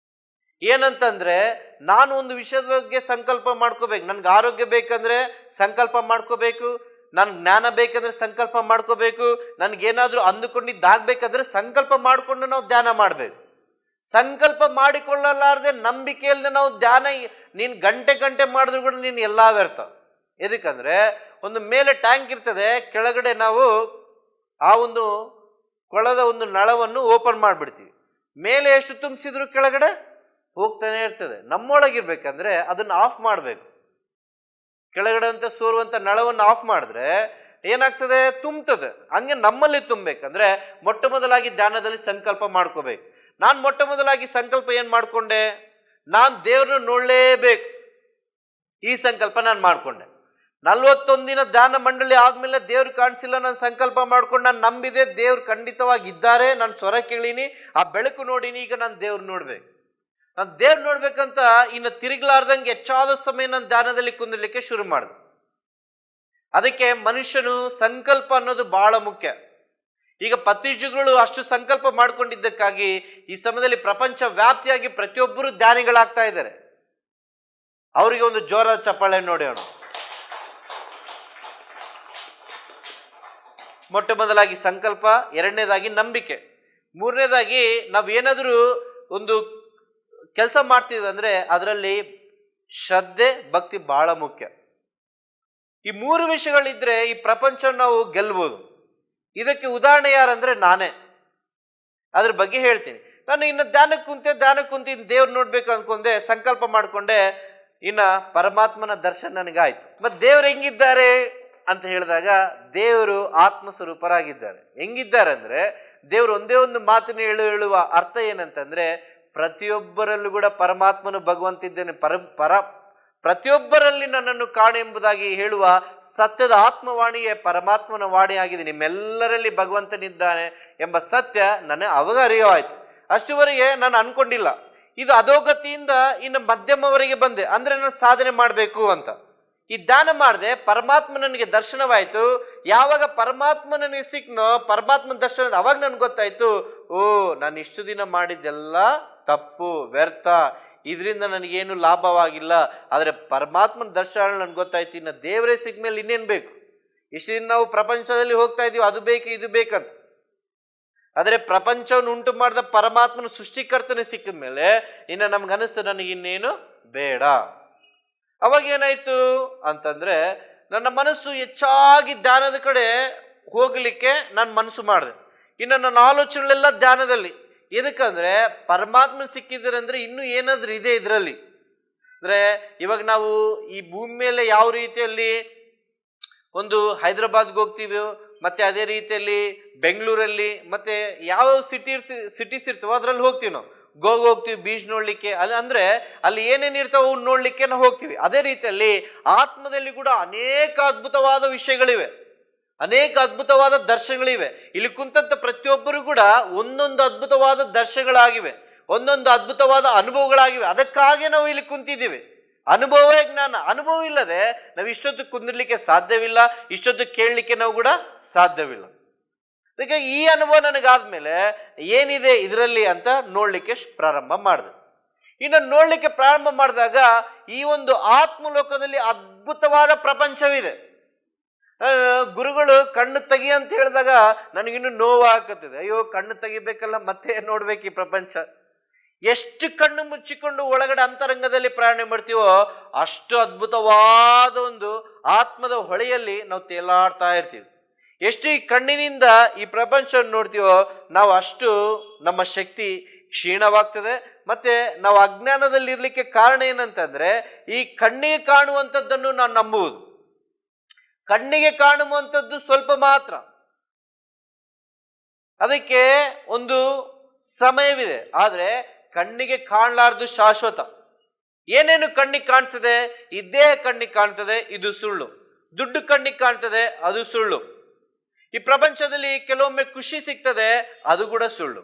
ಏನಂತಂದ್ರೆ, ನಾನು ಒಂದು ವಿಷಯದ ಬಗ್ಗೆ ಸಂಕಲ್ಪ ಮಾಡ್ಕೋಬೇಕು. ನನ್ಗೆ ಆರೋಗ್ಯ ಬೇಕಂದ್ರೆ ಸಂಕಲ್ಪ ಮಾಡ್ಕೋಬೇಕು, ನನ್ಗೆ ಜ್ಞಾನ ಬೇಕಂದ್ರೆ ಸಂಕಲ್ಪ ಮಾಡ್ಕೋಬೇಕು, ನನ್ಗೇನಾದ್ರೂ ಅಂದುಕೊಂಡಿದ್ದಾಗಬೇಕಂದ್ರೆ ಸಂಕಲ್ಪ ಮಾಡಿಕೊಂಡು ನಾವು ಧ್ಯಾನ ಮಾಡ್ಬೇಕು. ಸಂಕಲ್ಪ ಮಾಡಿಕೊಳ್ಳಲಾರದೆ ನಂಬಿಕೆಯಲ್ಲದೆ ನಾವು ಧ್ಯಾನ, ನೀನ್ ಗಂಟೆ ಗಂಟೆ ಮಾಡಿದ್ರು ಕೂಡ ನೀನು ಎಲ್ಲಾ ವ್ಯರ್ಥ. ಎದಕ್ಕಂದ್ರೆ, ಒಂದು ಮೇಲೆ ಟ್ಯಾಂಕ್ ಇರ್ತದೆ, ಕೆಳಗಡೆ ನಾವು ಆ ಒಂದು ಕೊಳದ ಒಂದು ನಳವನ್ನು ಓಪನ್ ಮಾಡಿಬಿಡ್ತೀವಿ. ಮೇಲೆ ಎಷ್ಟು ತುಂಬಿಸಿದ್ರು ಕೆಳಗಡೆ ಹೋಗ್ತಾನೆ ಇರ್ತದೆ. ನಮ್ಮೊಳಗಿರ್ಬೇಕಂದ್ರೆ ಅದನ್ನ ಆಫ್ ಮಾಡಬೇಕು. ಕೆಳಗಡೆ ಅಂತ ಸೋರುವಂತ ನಳವನ್ನು ಆಫ್ ಮಾಡಿದ್ರೆ ಏನಾಗ್ತದೆ, ತುಂಬ್ತದೆ. ಹಂಗೆ ನಮ್ಮಲ್ಲಿ ತುಂಬಬೇಕಂದ್ರೆ ಮೊಟ್ಟ ಮೊದಲಾಗಿ ಧ್ಯಾನದಲ್ಲಿ ಸಂಕಲ್ಪ ಮಾಡ್ಕೋಬೇಕು. ನಾನು ಮೊಟ್ಟ ಮೊದಲಾಗಿ ಸಂಕಲ್ಪ ಏನ್ ಮಾಡ್ಕೊಂಡೆ, ನಾನು ದೇವ್ರನ್ನ ನೋಡ್ಲೇಬೇಕು, ಈ ಸಂಕಲ್ಪ ನಾನು ಮಾಡ್ಕೊಂಡೆ. 41 ದಿನ ಧ್ಯಾನ ಮಂಡಳಿ ಆದ್ಮೇಲೆ ದೇವ್ರು ಕಾಣಿಸಿಲ್ಲ, ನಾನು ಸಂಕಲ್ಪ ಮಾಡ್ಕೊಂಡು ನಾನು ನಂಬಿದೆ ದೇವ್ರು ಖಂಡಿತವಾಗಿ ಇದ್ದಾರೆ, ನಾನು ಸ್ವರ ಕೇಳೀನಿ, ಆ ಬೆಳಕು ನೋಡಿನಿ, ಈಗ ನಾನು ದೇವ್ರು ನೋಡ್ಬೇಕು. ನಾನು ದೇವ್ರು ನೋಡ್ಬೇಕಂತ ಇನ್ನು ತಿರುಗ್ಲಾರ್ದಂಗೆ ಹೆಚ್ಚಾದ ಸಮಯ ನಾನು ಧ್ಯಾನದಲ್ಲಿ ಕುಂದಿರ್ಲಿಕ್ಕೆ ಶುರು ಮಾಡಿದೆ. ಅದಕ್ಕೆ ಮನುಷ್ಯನು ಸಂಕಲ್ಪ ಅನ್ನೋದು ಬಹಳ ಮುಖ್ಯ. ಈಗ ಪತ್ರಿಜುಗಳು ಅಷ್ಟು ಸಂಕಲ್ಪ ಮಾಡ್ಕೊಂಡಿದ್ದಕ್ಕಾಗಿ ಈ ಸಮಯದಲ್ಲಿ ಪ್ರಪಂಚ ವ್ಯಾಪ್ತಿಯಾಗಿ ಪ್ರತಿಯೊಬ್ಬರು ಧ್ಯಾನಿಗಳಾಗ್ತಾ ಇದ್ದಾರೆ. ಅವರಿಗೆ ಒಂದು ಜೋರಾದ ಚಪ್ಪಾಳೆ ನೋಡೋಣ. ಮೊಟ್ಟ ಮೊದಲಾಗಿ ಸಂಕಲ್ಪ, ಎರಡನೇದಾಗಿ ನಂಬಿಕೆ, ಮೂರನೇದಾಗಿ ನಾವೇನಾದರೂ ಒಂದು ಕೆಲಸ ಮಾಡ್ತೀವಿ ಅಂದ್ರೆ ಅದರಲ್ಲಿ ಶ್ರದ್ಧೆ, ಭಕ್ತಿ ಬಹಳ ಮುಖ್ಯ. ಈ ಮೂರು ವಿಷಯಗಳಿದ್ರೆ ಈ ಪ್ರಪಂಚ ನಾವು ಗೆಲ್ಬಹುದು. ಇದಕ್ಕೆ ಉದಾಹರಣೆ ಯಾರಂದ್ರೆ ನಾನೇ. ಅದ್ರ ಬಗ್ಗೆ ಹೇಳ್ತೀನಿ. ನಾನು ಇನ್ನು ಧ್ಯಾನಕ್ಕೆ ಕುಂತಿ ದೇವ್ರು ನೋಡ್ಬೇಕು ಅನ್ಕೊಂಡೆ, ಸಂಕಲ್ಪ ಮಾಡ್ಕೊಂಡೆ, ಇನ್ನ ಪರಮಾತ್ಮನ ದರ್ಶನ ನನಗಾಯ್ತು. ಮತ್ತೆ ದೇವ್ರು ಹೆಂಗಿದ್ದಾರೆ ಅಂತ ಹೇಳಿದಾಗ, ದೇವರು ಆತ್ಮಸ್ವರೂಪರಾಗಿದ್ದಾರೆ. ಹೆಂಗಿದ್ದಾರೆ ಅಂದ್ರೆ, ದೇವರು ಒಂದೇ ಒಂದು ಮಾತನ್ನು ಹೇಳುವ ಅರ್ಥ ಏನಂತಂದ್ರೆ, ಪ್ರತಿಯೊಬ್ಬರಲ್ಲೂ ಕೂಡ ಪರಮಾತ್ಮನು ಭಗವಂತ ಇದ್ದೇನೆ, ಪ್ರತಿಯೊಬ್ಬರಲ್ಲಿ ನನ್ನನ್ನು ಕಾಣು ಎಂಬುದಾಗಿ ಹೇಳುವ ಸತ್ಯದ ಆತ್ಮವಾಣಿಯೇ ಪರಮಾತ್ಮನ ವಾಣಿಯಾಗಿದೆ. ನಿಮ್ಮೆಲ್ಲರಲ್ಲಿ ಭಗವಂತನಿದ್ದಾನೆ ಎಂಬ ಸತ್ಯ ನನಗೆ ಅವಾಗ ಅರಿವಾಯ್ತು. ಅಷ್ಟುವರೆಗೆ ನಾನು ಅನ್ಕೊಂಡಿಲ್ಲ. ಇದು ಅಧೋಗತಿಯಿಂದ ಇನ್ನು ಮಧ್ಯಮವರೆಗೆ ಬಂದೆ, ಅಂದ್ರೆ ನಾನು ಸಾಧನೆ ಮಾಡಬೇಕು ಅಂತ ಈ ಧ್ಯಾನ ಮಾಡಿದೆ. ಪರಮಾತ್ಮ ನನಗೆ ದರ್ಶನವಾಯ್ತು. ಯಾವಾಗ ಪರಮಾತ್ಮ ನನಗೆ ಸಿಕ್ನೋ, ಪರಮಾತ್ಮನ ದರ್ಶನ, ಅವಾಗ ನನ್ಗೆ ಗೊತ್ತಾಯ್ತು, ಓ ನಾನು ಇಷ್ಟು ದಿನ ಮಾಡಿದ್ದೆಲ್ಲ ತಪ್ಪು, ವ್ಯರ್ಥ, ಇದರಿಂದ ನನಗೇನು ಲಾಭವಾಗಿಲ್ಲ. ಆದರೆ ಪರಮಾತ್ಮನ ದರ್ಶನ ನನ್ಗೆ ಗೊತ್ತಾಯ್ತು, ಇನ್ನು ದೇವರೇ ಸಿಗ್ಮೇಲೆ ಇನ್ನೇನು ಬೇಕು. ಇಷ್ಟು ದಿನ ನಾವು ಪ್ರಪಂಚದಲ್ಲಿ ಹೋಗ್ತಾ ಇದೀವಿ, ಅದು ಬೇಕು ಇದು ಬೇಕಂತ. ಆದರೆ ಪ್ರಪಂಚವನ್ನು ಉಂಟು ಮಾಡಿದ ಪರಮಾತ್ಮನ ಸೃಷ್ಟಿಕರ್ತನೆ ಸಿಕ್ಕಿದ ಮೇಲೆ ಇನ್ನು ನಮ್ಗನಿಸ್ತು, ನನಗಿನ್ನೇನು ಬೇಡ. ಅವಾಗ ಏನಾಯ್ತು ಅಂತಂದ್ರೆ, ನನ್ನ ಮನಸ್ಸು ಹೆಚ್ಚಾಗಿ ಧ್ಯಾನದ ಕಡೆ ಹೋಗ್ಲಿಕ್ಕೆ ನಾನು ಮನಸ್ಸು ಮಾಡಿದೆ. ಇನ್ನು ನನ್ನ ಆಲೋಚನೆಗಳೆಲ್ಲ ಧ್ಯಾನದಲ್ಲಿ. ಎದಕ್ಕಂದ್ರೆ ಪರಮಾತ್ಮ ಸಿಕ್ಕಿದ್ರೆ ಅಂದ್ರೆ ಇನ್ನೂ ಏನಾದ್ರೂ ಇದೆ ಇದರಲ್ಲಿ. ಅಂದ್ರೆ ಇವಾಗ ನಾವು ಈ ಭೂಮಿ ಮೇಲೆ ಯಾವ ರೀತಿಯಲ್ಲಿ ಒಂದು ಹೈದರಾಬಾದ್ಗೆ ಹೋಗ್ತೀವಿ, ಮತ್ತೆ ಅದೇ ರೀತಿಯಲ್ಲಿ ಬೆಂಗಳೂರಲ್ಲಿ, ಮತ್ತೆ ಯಾವ ಸಿಟೀಸ್ ಇರ್ತವೋ ಅದ್ರಲ್ಲಿ ಹೋಗ್ತೀವಿ ನಾವು. ಗೋವಾ ಹೋಗ್ತೀವಿ ಬೀಚ್ ನೋಡ್ಲಿಕ್ಕೆ, ಅಂದ್ರೆ ಅಲ್ಲಿ ಏನೇನು ಇರ್ತಾವ ಅವ್ನು ನೋಡ್ಲಿಕ್ಕೆ ನಾವು ಹೋಗ್ತೀವಿ. ಅದೇ ರೀತಿಯಲ್ಲಿ ಆತ್ಮದಲ್ಲಿ ಕೂಡ ಅನೇಕ ಅದ್ಭುತವಾದ ವಿಷಯಗಳಿವೆ, ಅನೇಕ ಅದ್ಭುತವಾದ ದರ್ಶನಗಳಿವೆ. ಇಲ್ಲಿ ಕುಂತಂತ ಪ್ರತಿಯೊಬ್ಬರು ಕೂಡ ಒಂದೊಂದು ಅದ್ಭುತವಾದ ದರ್ಶನಗಳಾಗಿವೆ, ಒಂದೊಂದು ಅದ್ಭುತವಾದ ಅನುಭವಗಳಾಗಿವೆ. ಅದಕ್ಕಾಗಿ ನಾವು ಇಲ್ಲಿ ಕುಂತಿದ್ದೀವಿ. ಅನುಭವವೇ ಜ್ಞಾನ. ಅನುಭವ ಇಲ್ಲದೆ ನಾವು ಇಷ್ಟೊತ್ತು ಕುಂದಿರ್ಲಿಕ್ಕೆ ಸಾಧ್ಯವಿಲ್ಲ, ಇಷ್ಟೊತ್ತು ಕೇಳಲಿಕ್ಕೆ ನಾವು ಕೂಡ ಸಾಧ್ಯವಿಲ್ಲ. ಅದಕ್ಕೆ ಈ ಅನುಭವ ನನಗಾದ್ಮೇಲೆ ಏನಿದೆ ಇದರಲ್ಲಿ ಅಂತ ನೋಡ್ಲಿಕ್ಕೆ ಪ್ರಾರಂಭ ಮಾಡಿದೆ. ಇನ್ನು ನೋಡ್ಲಿಕ್ಕೆ ಪ್ರಾರಂಭ ಮಾಡಿದಾಗ ಈ ಒಂದು ಆತ್ಮಲೋಕದಲ್ಲಿ ಅದ್ಭುತವಾದ ಪ್ರಪಂಚವಿದೆ. ಗುರುಗಳು ಕಣ್ಣು ತೆಗಿ ಅಂತ ಹೇಳಿದಾಗ ನನಗಿನ್ನು ನೋವು ಹಾಕುತ್ತಿದೆ. ಅಯ್ಯೋ, ಕಣ್ಣು ತೆಗಿಬೇಕಲ್ಲ, ಮತ್ತೆ ನೋಡ್ಬೇಕು ಈ ಪ್ರಪಂಚ. ಎಷ್ಟು ಕಣ್ಣು ಮುಚ್ಚಿಕೊಂಡು ಒಳಗಡೆ ಅಂತರಂಗದಲ್ಲಿ ಪ್ರಯಾಣ ಮಾಡ್ತೀವೋ ಅಷ್ಟು ಅದ್ಭುತವಾದ ಒಂದು ಆತ್ಮದ ಹೊಳೆಯಲ್ಲಿ ನಾವು ತೇಲಾಡ್ತಾ ಇರ್ತೀವಿ. ಎಷ್ಟು ಈ ಕಣ್ಣಿನಿಂದ ಈ ಪ್ರಪಂಚವನ್ನು ನೋಡ್ತೀವೋ ನಾವು ಅಷ್ಟು ನಮ್ಮ ಶಕ್ತಿ ಕ್ಷೀಣವಾಗ್ತದೆ. ಮತ್ತೆ ನಾವು ಅಜ್ಞಾನದಲ್ಲಿ ಇರ್ಲಿಕ್ಕೆ ಕಾರಣ ಏನಂತಂದ್ರೆ ಈ ಕಣ್ಣಿಗೆ ಕಾಣುವಂಥದ್ದನ್ನು ನಾವು ನಂಬುವುದು. ಕಣ್ಣಿಗೆ ಕಾಣುವಂಥದ್ದು ಸ್ವಲ್ಪ ಮಾತ್ರ, ಅದಕ್ಕೆ ಒಂದು ಸಮಯವಿದೆ. ಆದ್ರೆ ಕಣ್ಣಿಗೆ ಕಾಣಲಾರ್ದು ಶಾಶ್ವತ. ಏನೇನು ಕಣ್ಣಿಗೆ ಕಾಣ್ತದೆ? ಈ ದೇಹ ಕಣ್ಣಿಗೆ ಕಾಣ್ತದೆ, ಇದು ಸುಳ್ಳು. ದುಡ್ಡು ಕಣ್ಣಿಗೆ ಕಾಣ್ತದೆ, ಅದು ಸುಳ್ಳು. ಈ ಪ್ರಪಂಚದಲ್ಲಿ ಕೆಲವೊಮ್ಮೆ ಖುಷಿ ಸಿಗ್ತದೆ, ಅದು ಕೂಡ ಸುಳ್ಳು.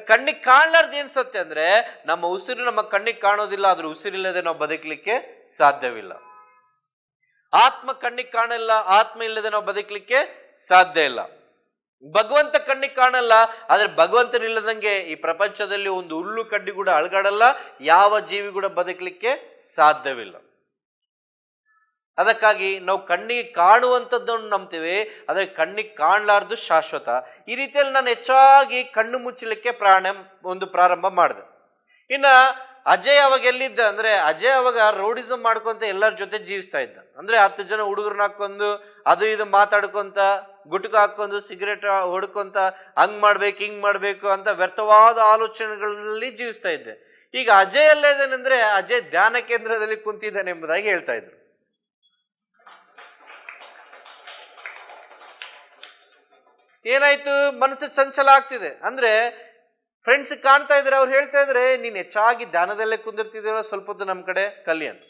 ಕಣ್ಣಿಗೆ ಕಾಣಲಾರ್ದು ಏನ್ ಸತ್ಯ ಅಂದ್ರೆ ನಮ್ಮ ಉಸಿರು ನಮ್ಮ ಕಣ್ಣಿಗೆ ಕಾಣೋದಿಲ್ಲ, ಆದ್ರೂ ಉಸಿರಿಲ್ಲದೆ ನಾವು ಬದುಕಲಿಕ್ಕೆ ಸಾಧ್ಯವಿಲ್ಲ. ಆತ್ಮ ಕಣ್ಣಿಗೆ ಕಾಣಲ್ಲ, ಆತ್ಮ ಇಲ್ಲದೆ ನಾವು ಬದುಕಲಿಕ್ಕೆ ಸಾಧ್ಯ ಇಲ್ಲ. ಭಗವಂತ ಕಣ್ಣಿಗೆ ಕಾಣಲ್ಲ, ಆದ್ರೆ ಭಗವಂತನಿಲ್ಲದಂಗೆ ಈ ಪ್ರಪಂಚದಲ್ಲಿ ಒಂದು ಹುಲ್ಲು ಕಡ್ಡಿ ಕೂಡ ಅಳಗಾಡಲ್ಲ, ಯಾವ ಜೀವಿ ಕೂಡ ಬದುಕಲಿಕ್ಕೆ ಸಾಧ್ಯವಿಲ್ಲ. ಅದಕ್ಕಾಗಿ ನಾವು ಕಣ್ಣಿಗೆ ಕಾಣುವಂಥದ್ದನ್ನು ನಂಬ್ತೇವೆ, ಆದರೆ ಕಣ್ಣಿಗೆ ಕಾಣಲಾರ್ದು ಶಾಶ್ವತ. ಈ ರೀತಿಯಲ್ಲಿ ನಾನು ಹೆಚ್ಚಾಗಿ ಕಣ್ಣು ಮುಚ್ಚಲಿಕ್ಕೆ ಪ್ರಾರಂಭ ಮಾಡಿದೆ. ಇನ್ನ ಅಜಯ್ ಅವಾಗ ಎಲ್ಲಿದ್ದ ಅಂದ್ರೆ, ಅಜಯ್ ಅವಾಗ ರೋಡಿಸಮ್ ಮಾಡ್ಕೊಂತ ಎಲ್ಲರ ಜೊತೆ ಜೀವಿಸ್ತಾ ಇದ್ದ. ಅಂದ್ರೆ 10 ಜನ ಹುಡುಗರನ್ನ ಹಾಕೊಂಡು ಅದು ಇದು ಮಾತಾಡ್ಕೊಂತ, ಗುಟ್ಕ ಹಾಕೊಂಡು, ಸಿಗರೇಟ್ ಹೊಡ್ಕೊಂತ, ಹಂಗ್ ಮಾಡ್ಬೇಕು ಹಿಂಗ್ ಮಾಡ್ಬೇಕು ಅಂತ ವ್ಯರ್ಥವಾದ ಆಲೋಚನೆಗಳಲ್ಲಿ ಜೀವಿಸ್ತಾ ಇದ್ದೆ. ಈಗ ಅಜಯ್ ಅಲ್ಲೇದೇನೆಂದ್ರೆ ಅಜಯ್ ಧ್ಯಾನ ಕೇಂದ್ರದಲ್ಲಿ ಕುಂತಿದ್ದಾನೆ ಎಂಬುದಾಗಿ ಹೇಳ್ತಾ ಇದ್ರು. ಏನಾಯ್ತು? ಮನಸ್ಸು ಚಂಚಲ ಆಗ್ತಿದೆ. ಅಂದ್ರೆ ಫ್ರೆಂಡ್ಸ್ ಕಾಣ್ತಾ ಇದ್ರೆ ಅವ್ರು ಹೇಳ್ತಾ ಇದ್ರೆ, ನೀನ್ ಹೆಚ್ಚಾಗಿ ಧ್ಯಾನದಲ್ಲೇ ಕುಂದಿರ್ತಿದ್ದೀರ, ಸ್ವಲ್ಪ ಹೊತ್ತು ನಮ್ಮ ಕಡೆ ಕಲಿ ಅಂತ.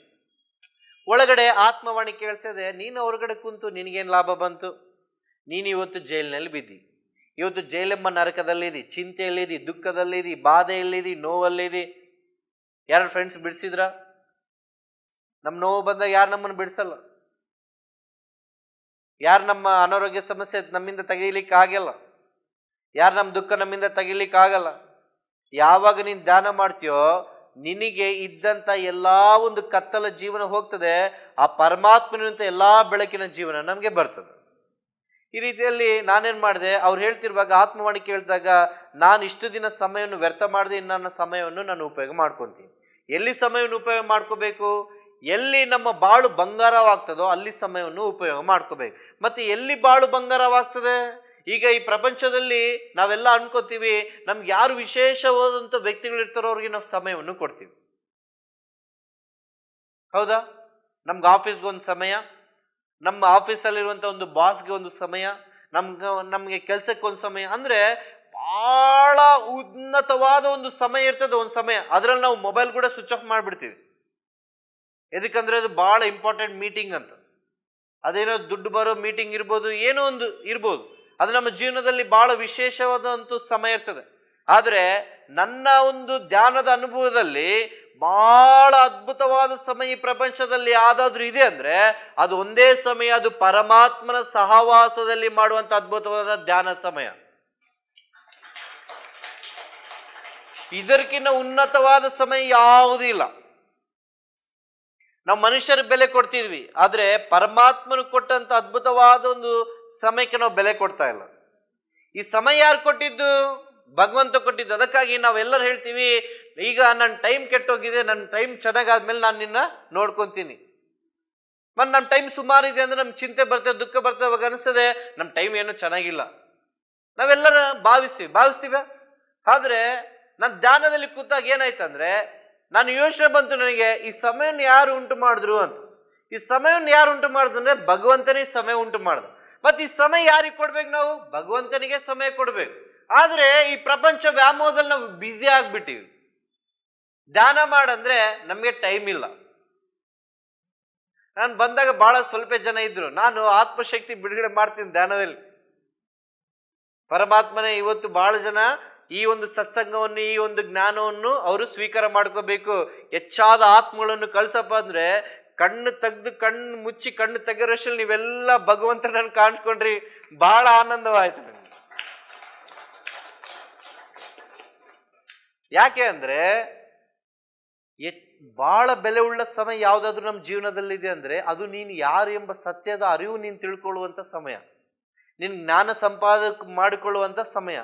ಒಳಗಡೆ ಆತ್ಮವಾಣಿ ಕೇಳಿಸಿದೆ, ನೀನು ಹೊರಗಡೆ ಕುಂತು ನಿನಗೇನು ಲಾಭ ಬಂತು? ನೀನು ಇವತ್ತು ಜೈಲಿನಲ್ಲಿ ಬಿದ್ದಿ, ಇವತ್ತು ಜೈಲೆಂಬ ನರಕದಲ್ಲಿದ್ದಿ, ಚಿಂತೆಯಲ್ಲಿದ್ದಿ, ದುಃಖದಲ್ಲಿದ್ದಿ, ಬಾಧೆಯಲ್ಲಿದ್ದಿ, ನೋವಲ್ಲಿದ್ದಿ. ಯಾರು ಫ್ರೆಂಡ್ಸ್ ಬಿಡಿಸಿದ್ರ? ನಮ್ಮ ನೋವು ಬಂದಾಗ ಯಾರು ನಮ್ಮನ್ನು ಬಿಡಿಸಲ್ಲ. ಯಾರು ನಮ್ಮ ಅನಾರೋಗ್ಯ ಸಮಸ್ಯೆ ನಮ್ಮಿಂದ ತೆಗೀಲಿಕ್ಕೆ ಆಗಲ್ಲ, ಯಾರು ನಮ್ಮ ದುಃಖ ನಮ್ಮಿಂದ ತೆಗಿಲಿಕ್ಕೆ ಆಗಲ್ಲ. ಯಾವಾಗ ನೀನು ಧ್ಯಾನ ಮಾಡ್ತೀಯೋ ನಿನಗೆ ಇದ್ದಂಥ ಎಲ್ಲಾ ಒಂದು ಕತ್ತಲ ಜೀವನ ಹೋಗ್ತದೆ, ಆ ಪರಮಾತ್ಮನಿಂದ ಎಲ್ಲಾ ಬೆಳಕಿನ ಜೀವನ ನಮಗೆ ಬರ್ತದೆ. ಈ ರೀತಿಯಲ್ಲಿ ನಾನೇನ್ ಮಾಡಿದೆ, ಅವ್ರು ಹೇಳ್ತಿರುವಾಗ ಆತ್ಮವಾಣಿ ಕೇಳಿದಾಗ ನಾನು ಇಷ್ಟು ದಿನ ಸಮಯವನ್ನು ವ್ಯರ್ಥ ಮಾಡದೆ ನನ್ನ ಸಮಯವನ್ನು ನಾನು ಉಪಯೋಗ ಮಾಡ್ಕೊತೀನಿ. ಎಲ್ಲಿ ಸಮಯವನ್ನು ಉಪಯೋಗ ಮಾಡ್ಕೋಬೇಕು? ಎಲ್ಲಿ ನಮ್ಮ ಬಾಳು ಬಂಗಾರವಾಗ್ತದೋ ಅಲ್ಲಿ ಸಮಯವನ್ನು ಉಪಯೋಗ ಮಾಡ್ಕೋಬೇಕು. ಮತ್ತೆ ಎಲ್ಲಿ ಬಾಳು ಬಂಗಾರವಾಗ್ತದೆ? ಈಗ ಈ ಪ್ರಪಂಚದಲ್ಲಿ ನಾವೆಲ್ಲ ಅನ್ಕೋತೀವಿ, ನಮ್ಗೆ ಯಾರು ವಿಶೇಷವಾದಂಥ ವ್ಯಕ್ತಿಗಳಿರ್ತಾರೋ ಅವ್ರಿಗೆ ನಾವು ಸಮಯವನ್ನು ಕೊಡ್ತೀವಿ. ಹೌದಾ? ನಮ್ಗೆ ಆಫೀಸ್ಗೆ ಒಂದು ಸಮಯ, ನಮ್ಮ ಆಫೀಸಲ್ಲಿರುವಂಥ ಒಂದು ಬಾಸ್ಗೆ ಒಂದು ಸಮಯ, ನಮ್ಗೆ ಕೆಲ್ಸಕ್ಕೆ ಒಂದು ಸಮಯ, ಅಂದ್ರೆ ಬಹಳ ಉನ್ನತವಾದ ಒಂದು ಸಮಯ ಇರ್ತದೆ. ಒಂದು ಸಮಯ ಅದ್ರಲ್ಲಿ ನಾವು ಮೊಬೈಲ್ ಕೂಡ ಸ್ವಿಚ್ ಆಫ್ ಮಾಡಿಬಿಡ್ತೀವಿ. ಎದಕ್ಕಂದ್ರೆ ಅದು ಬಹಳ ಇಂಪಾರ್ಟೆಂಟ್ ಮೀಟಿಂಗ್ ಅಂತ. ಅದೇನೋ ದುಡ್ಡು ಬರೋ ಮೀಟಿಂಗ್ ಇರ್ಬೋದು, ಏನೋ ಒಂದು ಇರ್ಬೋದು, ಅದು ನಮ್ಮ ಜೀವನದಲ್ಲಿ ಬಹಳ ವಿಶೇಷವಾದಂಥ ಸಮಯ ಇರ್ತದೆ. ಆದ್ರೆ ನನ್ನ ಒಂದು ಧ್ಯಾನದ ಅನುಭವದಲ್ಲಿ ಬಹಳ ಅದ್ಭುತವಾದ ಸಮಯ ಈ ಪ್ರಪಂಚದಲ್ಲಿ ಯಾವ್ದಾದ್ರು ಇದೆ ಅಂದ್ರೆ ಅದು ಒಂದೇ ಸಮಯ, ಅದು ಪರಮಾತ್ಮನ ಸಹವಾಸದಲ್ಲಿ ಮಾಡುವಂತ ಅದ್ಭುತವಾದ ಧ್ಯಾನ ಸಮಯ. ಇದಕ್ಕಿಂತ ಉನ್ನತವಾದ ಸಮಯ ಯಾವುದೂ ಇಲ್ಲ. ನಾವು ಮನುಷ್ಯರ ಬೆಲೆ ಕೊಡ್ತಿದ್ವಿ, ಆದ್ರೆ ಪರಮಾತ್ಮನು ಕೊಟ್ಟಂತ ಅದ್ಭುತವಾದ ಒಂದು ಸಮಯಕ್ಕೆ ನಾವು ಬೆಲೆ ಕೊಡ್ತಾ ಇಲ್ಲ. ಈ ಸಮಯ ಯಾರು ಕೊಟ್ಟಿದ್ದು? ಭಗವಂತ ಕೊಟ್ಟಿದ್ದು. ಅದಕ್ಕಾಗಿ ನಾವೆಲ್ಲರೂ ಹೇಳ್ತೀವಿ, ಈಗ ನನ್ನ ಟೈಮ್ ಕೆಟ್ಟೋಗಿದೆ, ನನ್ನ ಟೈಮ್ ಚೆನ್ನಾಗಾದ್ಮೇಲೆ ನಾನು ನಿನ್ನ ನೋಡ್ಕೊಂತೀನಿ. ಮತ್ತೆ ನಮ್ಮ ಟೈಮ್ ಸುಮಾರು ಇದೆ ಅಂದ್ರೆ ನಮ್ಗೆ ಚಿಂತೆ ಬರ್ತದೆ, ದುಃಖ ಬರ್ತದೆ, ಅವಾಗ ಅನಿಸ್ತದೆ ನಮ್ಮ ಟೈಮ್ ಏನೂ ಚೆನ್ನಾಗಿಲ್ಲ. ನಾವೆಲ್ಲರೂ ಭಾವಿಸ್ತೀವ. ಆದ್ರೆ ನನ್ನ ಧ್ಯಾನದಲ್ಲಿ ಕೂತಾಗ ಏನಾಯ್ತಂದ್ರೆ ನಾನು ಯೋಚನೆ ಬಂತು ನನಗೆ, ಈ ಸಮಯವನ್ನು ಯಾರು ಉಂಟು ಮಾಡಿದ್ರು ಅಂತ. ಈ ಸಮಯವನ್ನು ಯಾರು ಉಂಟು ಮಾಡಿದ್ರು ಅಂದ್ರೆ ಭಗವಂತನೇ ಸಮಯ ಉಂಟು ಮಾಡಿದ್ರು. ಮತ್ತೆ ಈ ಸಮಯ ಯಾರಿಗೆ ಕೊಡ್ಬೇಕು? ನಾವು ಭಗವಂತನಿಗೆ ಸಮಯ ಕೊಡ್ಬೇಕು. ಆದ್ರೆ ಈ ಪ್ರಪಂಚ ವ್ಯಾಮೋಹದಲ್ಲಿ ನಾವು ಬ್ಯುಸಿ ಆಗ್ಬಿಟ್ಟಿವಿ. ಧ್ಯಾನ ಮಾಡಂದ್ರೆ ನಮ್ಗೆ ಟೈಮ್ ಇಲ್ಲ. ನಾನು ಬಂದಾಗ ಬಹಳ ಸ್ವಲ್ಪ ಜನ ಇದ್ರು, ನಾನು ಆತ್ಮಶಕ್ತಿ ಬಿಡುಗಡೆ ಮಾಡ್ತೀನಿ ಧ್ಯಾನದಲ್ಲಿ. ಪರಮಾತ್ಮನೇ ಇವತ್ತು ಬಹಳ ಜನ ಈ ಒಂದು ಸತ್ಸಂಗವನ್ನು, ಈ ಒಂದು ಜ್ಞಾನವನ್ನು ಅವರು ಸ್ವೀಕಾರ ಮಾಡ್ಕೋಬೇಕು. ಹೆಚ್ಚಾದ ಆತ್ಮಗಳನ್ನು ಕಳ್ಸಪ್ಪ ಅಂದ್ರೆ ಕಣ್ಣು ತೆಗ್ದು ಕಣ್ಣು ಮುಚ್ಚಿ ಕಣ್ಣು ತೆಗೆರೋಷಲ್ಲಿ ನೀವೆಲ್ಲ ಭಗವಂತನನ್ನು ಕಾಣಿಸ್ಕೊಂಡ್ರಿ, ಬಹಳ ಆನಂದವಾಯ್ತು ನನಗೆ. ಯಾಕೆ ಅಂದ್ರೆ ಬಹಳ ಬೆಲೆ ಉಳ್ಳ ಸಮಯ ಯಾವ್ದಾದ್ರು ನಮ್ಮ ಜೀವನದಲ್ಲಿದೆ ಅಂದ್ರೆ ಅದು ನೀನು ಯಾರು ಎಂಬ ಸತ್ಯದ ಅರಿವು ನೀನು ತಿಳ್ಕೊಳ್ಳುವಂತ ಸಮಯ, ನಿನ್ ಜ್ಞಾನ ಸಂಪಾದಕ ಮಾಡಿಕೊಳ್ಳುವಂತ ಸಮಯ.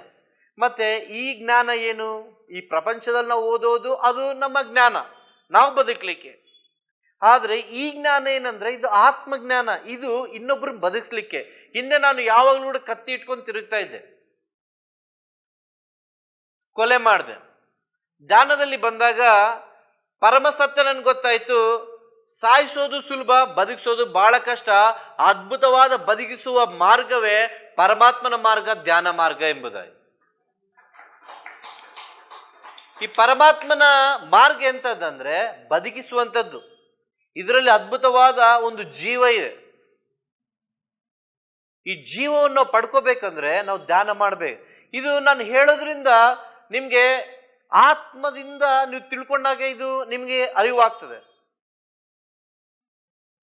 ಮತ್ತೆ ಈ ಜ್ಞಾನ ಏನು, ಈ ಪ್ರಪಂಚದಲ್ಲಿ ನಾವು ಓದೋದು ಅದು ನಮ್ಮ ಜ್ಞಾನ, ನಾವು ಬದುಕಲಿಕ್ಕೆ. ಆದ್ರೆ ಈ ಜ್ಞಾನ ಏನಂದ್ರೆ ಇದು ಆತ್ಮಜ್ಞಾನ, ಇದು ಇನ್ನೊಬ್ರು ಬದುಕಿಸ್ಲಿಕ್ಕೆ. ಹಿಂದೆ ನಾನು ಯಾವಾಗಲೂ ಕೂಡ ಕತ್ತಿ ಇಟ್ಕೊಂಡು ತಿರುಗ್ತಾ ಇದ್ದೆ, ಕೊಲೆ ಮಾಡಿದೆ. ಧ್ಯಾನದಲ್ಲಿ ಬಂದಾಗ ಪರಮಸತ್ಯ ನನ್ಗೆ ಗೊತ್ತಾಯ್ತು, ಸಾಯಿಸೋದು ಸುಲಭ, ಬದುಕಿಸೋದು ಬಹಳ ಕಷ್ಟ. ಅದ್ಭುತವಾದ ಬದುಕಿಸುವ ಮಾರ್ಗವೇ ಪರಮಾತ್ಮನ ಮಾರ್ಗ, ಧ್ಯಾನ ಮಾರ್ಗ ಎಂಬುದಾಗಿ. ಈ ಪರಮಾತ್ಮನ ಮಾರ್ಗ ಎಂತದಂದ್ರೆ ಬದುಕಿಸುವಂಥದ್ದು. ಇದರಲ್ಲಿ ಅದ್ಭುತವಾದ ಒಂದು ಜೀವ ಇದೆ. ಈ ಜೀವವನ್ನು ನಾವು ಪಡ್ಕೋಬೇಕಂದ್ರೆ ನಾವು ಧ್ಯಾನ ಮಾಡ್ಬೇಕು. ಇದು ನಾನು ಹೇಳೋದ್ರಿಂದ ನಿಮ್ಗೆ ಆತ್ಮದಿಂದ ನೀವು ತಿಳ್ಕೊಂಡಾಗ ಇದು ನಿಮ್ಗೆ ಅರಿವಾಗ್ತದೆ.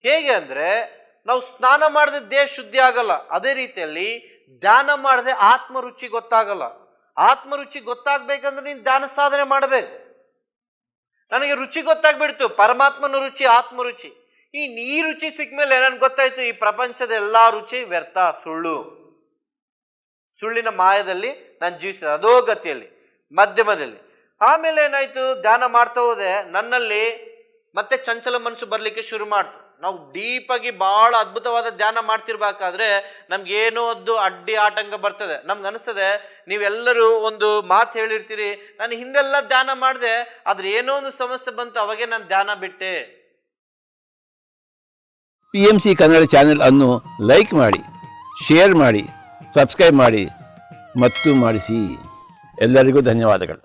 ಹೇಗೆ ಅಂದ್ರೆ ನಾವು ಸ್ನಾನ ಮಾಡದೆ ದೇಹ ಶುದ್ಧಿ ಆಗಲ್ಲ, ಅದೇ ರೀತಿಯಲ್ಲಿ ಧ್ಯಾನ ಮಾಡದೆ ಆತ್ಮ ರುಚಿ ಗೊತ್ತಾಗಲ್ಲ. ಆತ್ಮ ರುಚಿ ಗೊತ್ತಾಗ್ಬೇಕಂದ್ರೆ ನೀನು ಧ್ಯಾನ ಸಾಧನೆ ಮಾಡಬೇಕು. ನನಗೆ ರುಚಿ ಗೊತ್ತಾಗ್ಬಿಡ್ತು, ಪರಮಾತ್ಮನ ರುಚಿ, ಆತ್ಮ ರುಚಿ. ಈ ರುಚಿ ಸಿಕ್ಮೇಲೆ ನನ್ಗೆ ಗೊತ್ತಾಯ್ತು ಈ ಪ್ರಪಂಚದ ಎಲ್ಲಾ ರುಚಿ ವ್ಯರ್ಥ, ಸುಳ್ಳು. ಸುಳ್ಳಿನ ಮಾಯದಲ್ಲಿ ನಾನು ಜೀವಿಸಿದೆ, ಅದೋ ಗತಿಯಲ್ಲಿ ಮಧ್ಯಮದಲ್ಲಿ. ಆಮೇಲೆ ಏನಾಯ್ತು, ಧ್ಯಾನ ಮಾಡ್ತಾ ಹೋದೆ, ನನ್ನಲ್ಲಿ ಮತ್ತೆ ಚಂಚಲ ಮನಸ್ಸು ಬರ್ಲಿಕ್ಕೆ ಶುರು ಮಾಡ್ತು. ನಾವು ಡೀಪ್ ಆಗಿ ಬಹಳ ಅದ್ಭುತವಾದ ಧ್ಯಾನ ಮಾಡ್ತಿರ್ಬೇಕಾದ್ರೆ ನಮ್ಗೇನೋ ಒಂದು ಅಡ್ಡಿ ಆಟಂಕ ಬರ್ತದೆ. ನಮ್ಗೆ ಅನಿಸ್ತದೆ, ನೀವೆಲ್ಲರೂ ಒಂದು ಮಾತು ಹೇಳಿರ್ತೀರಿ, ನಾನು ಹಿಂದೆಲ್ಲ ಧ್ಯಾನ ಮಾಡಿದೆ, ಆದ್ರೆ ಏನೋ ಒಂದು ಸಮಸ್ಯೆ ಬಂತು, ಅವಾಗೆ ನಾನು ಧ್ಯಾನ ಬಿಟ್ಟೆ. PMC ಕನ್ನಡ ಚಾನೆಲ್ ಅನ್ನು ಲೈಕ್ ಮಾಡಿ, ಶೇರ್ ಮಾಡಿ, ಸಬ್ಸ್ಕ್ರೈಬ್ ಮಾಡಿ ಮತ್ತು ಮಾಡಿಸಿ. ಎಲ್ಲರಿಗೂ ಧನ್ಯವಾದಗಳು.